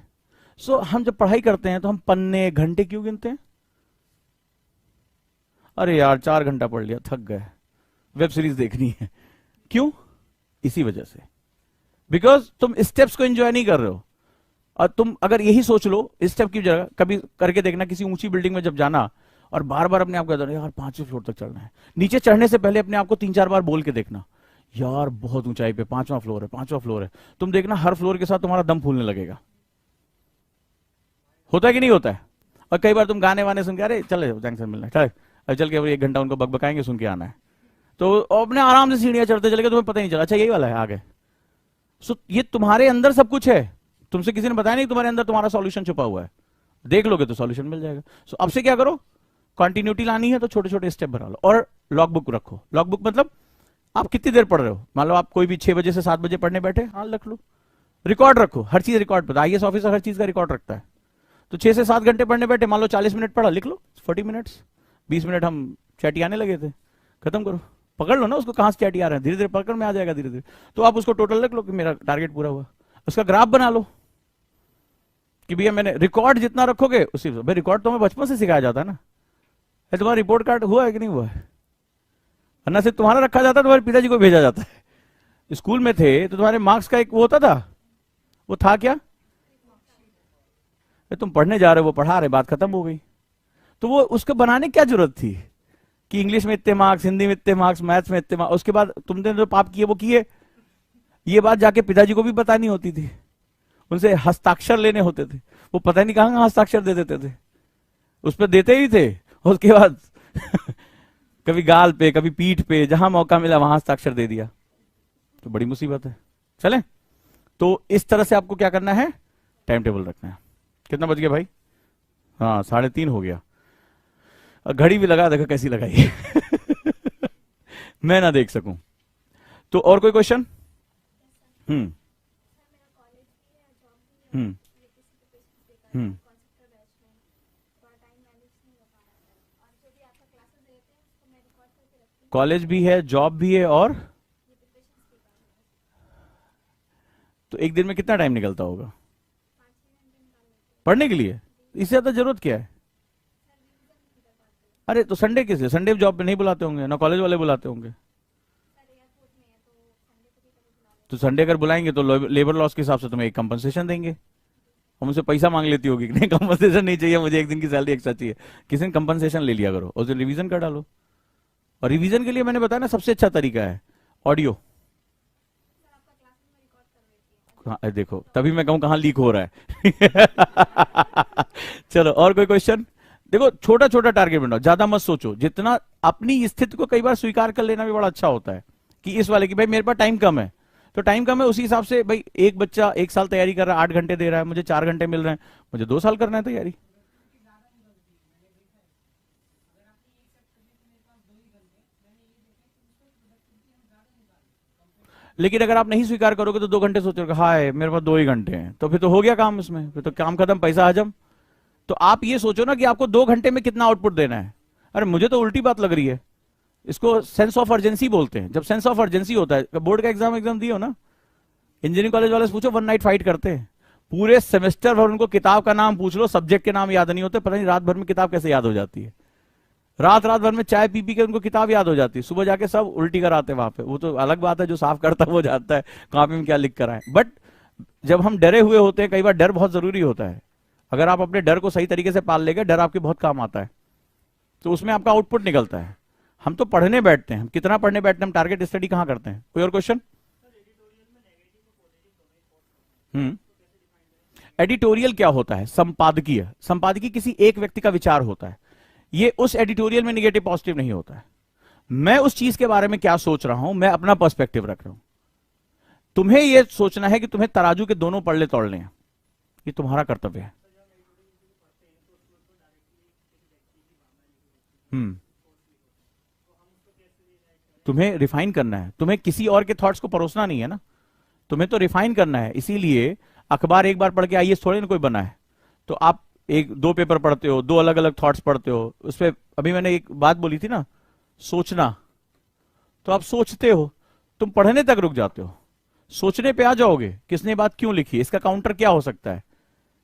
सो हम जब पढ़ाई करते हैं तो हम पन्ने घंटे क्यों गिनते हैं? अरे यार 4 घंटा पढ़ लिया, थक गए, वेब सीरीज देखनी है। क्यों? इसी वजह से, बिकॉज तुम स्टेप्स को एंजॉय नहीं कर रहे हो। और तुम अगर यही सोच लो, स्टेप की जगह कभी करके देखना, किसी ऊंची बिल्डिंग में जब जाना और बार बार अपने आप को यार 5वें फ्लोर तक चढ़ना है, नीचे चढ़ने से पहले अपने आप को 3-4 बार बोल के देखना, यार बहुत ऊंचाई पे 5वां फ्लोर है, 5वां फ्लोर है। तुम देखना हर फ्लोर के साथ तुम्हारा दम फूलने लगेगा। होता है कि नहीं होता है? और कई बार तुम गाने वाने सुन के, अरे चले जंक्शन मिलना है, चले अब चल के 1 घंटा उनको बकबकाएंगे, सुन के आना है। तो अपने आराम से सीढ़ियां चढ़ते चले गए, तुम्हें पता ही नहीं चला। अच्छा यही वाला है आगे। सो ये तुम्हारे अंदर सब कुछ है, तुमसे किसी ने बताया नहीं तुम्हारे अंदर तुम्हारा सॉल्यूशन छुपा हुआ है, देख लोगे तो सॉल्यूशन मिल जाएगा। सो अब से क्या करो, कंटिन्यूटी लानी है तो छोटे छोटे स्टेप बना लो, और लॉग बुक रखो। लॉग बुक मतलब आप कितनी देर पढ़ रहे हो, मान लो आप कोई भी 6 बजे से 7 बजे पढ़ने बैठे, हाँ रख लो, रिकॉर्ड रखो, हर चीज रिकॉर्ड पर। आईएएस ऑफिसर हर चीज का रिकॉर्ड रखता है। तो 6 से 7 घंटे पढ़ने बैठे, मान लो 40 मिनट पढ़ा, लिख लो 40 मिनट्स, 20 मिनट हम चैटी आने लगे थे, खत्म करो, पकड़ लो ना उसको, कहां से चैटी आ रहे हैं, धीरे धीरे पकड़ में आ जाएगा धीरे धीरे। तो आप उसको टोटल लिख लो कि मेरा टारगेट पूरा हुआ, उसका ग्राफ बना लो कि भैया मैंने रिकॉर्ड जितना रखोगे उसी। भाई रिकॉर्ड तो हमें बचपन से सिखाया जाता है ना, तुम्हारा रिपोर्ट कार्ड हुआ है कि नहीं हुआ है, ना सिर्फ तुम्हारा रखा जाता है, तुम्हारे पिताजी को भेजा जाता है। स्कूल में थे तो तुम्हारे मार्क्स का एक वो होता था, वो था क्या, तुम पढ़ने जा रहे हो, वो पढ़ा रहे, बात खत्म हो गई। तो वो उसको बनाने की क्या जरूरत थी कि इंग्लिश में इतने मार्क्स, हिंदी में इतने मार्क्स, मैथ्स में इतने मार्क्स। उसके बाद तुमने जो पाप किए वो किए, ये बात जाके पिताजी को भी बतानी होती थी, उनसे हस्ताक्षर लेने होते थे, वो पता नहीं कहां हस्ताक्षर दे देते थे, उस पर देते ही थे। उसके बाद कभी गाल पे, कभी पीठ पे, जहां मौका मिला वहां हस्ताक्षर दे दिया, तो बड़ी मुसीबत है। चले, तो इस तरह से आपको क्या करना है, टाइम टेबल रखना है। कितना बज गया भाई? हाँ 3:30 हो गया। घड़ी भी लगा, देखो कैसी लगाई मैं ना देख सकूं। तो और कोई क्वेश्चन? हम्म हम्म हम्म कॉलेज भी है, जॉब भी है, और तो एक दिन में कितना टाइम निकलता होगा पढ़ने के लिए? इससे ज्यादा जरूरत क्या है? अरे तो संडे किसे, संडे जॉब पे नहीं बुलाते होंगे ना, कॉलेज वाले बुलाते होंगे। तो संडे अगर बुलाएंगे तो लेबर लॉस के हिसाब से तुम्हें एक कंपनसेशन देंगे। हम उनसे पैसा मांग लेती होगी कि नहीं कंपनसेशन नहीं चाहिए मुझे, एक दिन की सैलरी एक्स्ट्रा चाहिए। किसी दिन कंपनसेशन ले लिया करो, उस दिन रिवीजन कर डालो। और रिवीजन के लिए मैंने बताया ना सबसे अच्छा तरीका है ऑडियो। हाँ देखो, तभी मैं कहूं कहां लीक हो रहा है चलो और कोई क्वेश्चन? देखो छोटा छोटा टारगेट बनाओ, ज्यादा मत सोचो। जितना अपनी स्थिति को कई बार स्वीकार कर लेना भी बड़ा अच्छा होता है, कि इस वाले की भाई मेरे पास टाइम कम है, तो टाइम कम है उसी हिसाब से भाई एक बच्चा 1 साल तैयारी कर रहा है, 8 घंटे दे रहा है, मुझे 4 घंटे मिल रहे हैं, मुझे 2 साल करना है तैयारी। लेकिन अगर आप नहीं स्वीकार करोगे तो 2 घंटे सोचोगे हाय मेरे पास 2 ही घंटे हैं, तो फिर तो हो गया काम, इसमें फिर तो काम खत्म, पैसा हजम। तो आप ये सोचो ना कि आपको 2 घंटे में कितना आउटपुट देना है। अरे मुझे तो उल्टी बात लग रही है, इसको सेंस ऑफ अर्जेंसी बोलते हैं। जब सेंस ऑफ अर्जेंसी होता है, बोर्ड का एग्जाम दिए हो ना, इंजीनियरिंग कॉलेज वाले से पूछो 1 नाइट फाइट करते हैं, पूरे सेमेस्टर भर उनको किताब का नाम पूछ लो, सब्जेक्ट के नाम याद नहीं होते, पता नहीं रात भर में किताब कैसे याद हो जाती है। रात भर में चाय पी के उनको किताब याद हो जाती है, सुबह जाके सब उल्टी कराते वहां पे। वो तो अलग बात है, जो साफ करता है वो जानता है कॉपी में क्या लिख कर आए। बट जब हम डरे हुए होते हैं, कई बार डर बहुत जरूरी होता है। अगर आप अपने डर को सही तरीके से पाल लेंगे, डर आपके बहुत काम आता है, तो उसमें आपका आउटपुट निकलता है। हम तो पढ़ने बैठते हैं, हम कितना पढ़ने बैठते हैं, हम टारगेट स्टडी कहां करते हैं? कोई और क्वेश्चन? एडिटोरियल क्या होता है? संपादकीय। संपादकीय किसी एक व्यक्ति का विचार होता है, ये उस एडिटोरियल में निगेटिव पॉजिटिव नहीं होता है। मैं उस चीज के बारे में क्या सोच रहा हूं, मैं अपना पर्सपेक्टिव रख रहा हूं। तुम्हें यह सोचना है कि तुम्हें तराजू के दोनों पल्ले तोड़ने हैं, ये तुम्हारा कर्तव्य है। तुम्हें रिफाइन करना है, तुम्हें किसी और के थॉट्स को परोसना नहीं है ना, तुम्हें तो रिफाइन करना है। इसीलिए अखबार एक बार पढ़ के आईएएस थोड़े ना कोई बना है। तो आप एक दो पेपर पढ़ते हो, दो अलग अलग थॉट्स पढ़ते हो, उस पर अभी मैंने एक बात बोली थी ना, सोचना, तो आप सोचते हो, तुम पढ़ने तक रुक जाते हो, सोचने पे आ जाओगे किसने बात क्यों लिखी, इसका काउंटर क्या हो सकता है,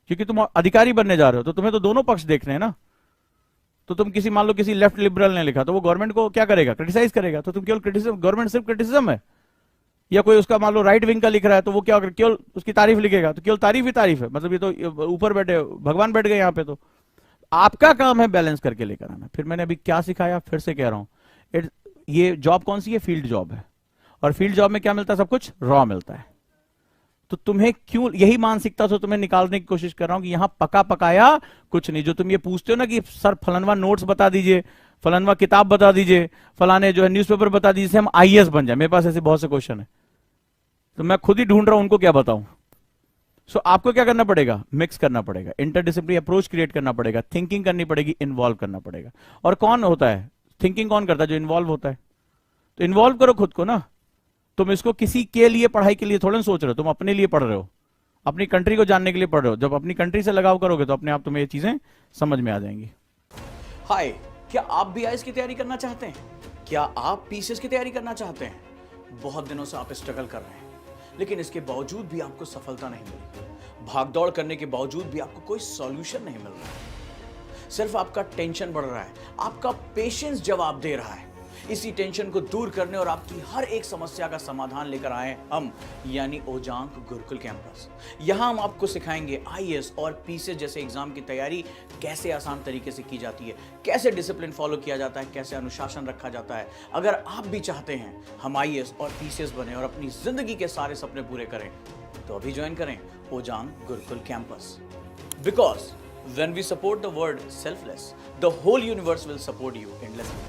क्योंकि तुम अधिकारी बनने जा रहे हो तो तुम्हें तो दोनों पक्ष देखने हैं ना। तो तुम किसी, मान लो किसी लेफ्ट लिबरल ने लिखा तो वो गवर्नमेंट को क्या करेगा, क्रिटिसाइज करेगा, तो तुम केवल क्रिटिसिज्म, गवर्नमेंट सिर्फ क्रिटिसिज्म है। या कोई उसका मान लो राइट विंग का लिख रहा है तो वो क्या केवल उसकी तारीफ लिखेगा, तो केवल तारीफ ही तारीफ है, मतलब ये तो ऊपर बैठे भगवान बैठ गए यहाँ पे। तो आपका काम है बैलेंस करके लेकर आना। फिर मैंने अभी क्या सिखाया, फिर से कह रहा हूं, ये जॉब कौन सी है, फील्ड जॉब है, और फील्ड जॉब में क्या मिलता है, सब कुछ रॉ मिलता है। तो तुम्हें क्यों यही मानसिकता से तुम्हें निकालने की कोशिश कर रहा हूं कि यहां पका पकाया कुछ नहीं। जो तुम ये पूछते हो ना कि सर फलानवा नोट्स बता दीजिए, फलानवा किताब बता दीजिए, फलाने जो है न्यूज़पेपर बता दीजिए, हम आईएएस बन जाए, मेरे पास ऐसे बहुत से क्वेश्चन है, तो मैं खुद ही ढूंढ रहा हूं उनको क्या बताऊं। सो आपको क्या करना पड़ेगा, मिक्स करना पड़ेगा, इंटरडिसिप्लिनरी अप्रोच क्रिएट करना पड़ेगा, थिंकिंग करनी पड़ेगी, इन्वॉल्व करना पड़ेगा। और कौन होता है थिंकिंग, कौन करता है, जो इन्वॉल्व होता है। तो इन्वॉल्व करो खुद को ना, तुम इसको किसी के लिए पढ़ाई के लिए थोड़ा ना सोच रहे हो, तुम अपने लिए पढ़ रहे हो, अपनी कंट्री को जानने के लिए पढ़ रहे हो। जब अपनी कंट्री से लगाव करोगे तो अपने आप तुम्हें ये चीजें समझ में आ जाएंगी। हाय, क्या आप भी आईएएस की तैयारी करना चाहते हैं? क्या आप पीसीएस की तैयारी करना चाहते हैं? बहुत दिनों से आप स्ट्रगल कर रहे हैं, लेकिन इसके बावजूद भी आपको सफलता नहीं मिली। भागदौड़ करने के बावजूद भी आपको कोई सॉल्यूशन नहीं मिल रहा है। सिर्फ आपका टेंशन बढ़ रहा है, आपका पेशेंस जवाब दे रहा है। इसी टेंशन को दूर करने और आपकी हर एक समस्या का समाधान लेकर आए हम, यानी ओजांग गुरुकुल कैंपस। यहां हम आपको सिखाएंगे आईएएस और पीसीएस जैसे एग्जाम की तैयारी कैसे आसान तरीके से की जाती है, कैसे डिसिप्लिन फॉलो किया जाता है, कैसे अनुशासन रखा जाता है। अगर आप भी चाहते हैं हम आईएएस और पीसीएस बने और अपनी जिंदगी के सारे सपने पूरे करें, तो अभी ज्वाइन करें Ojaank Gurukul campus. Because when we support the word selfless, the whole universe will support you endlessly.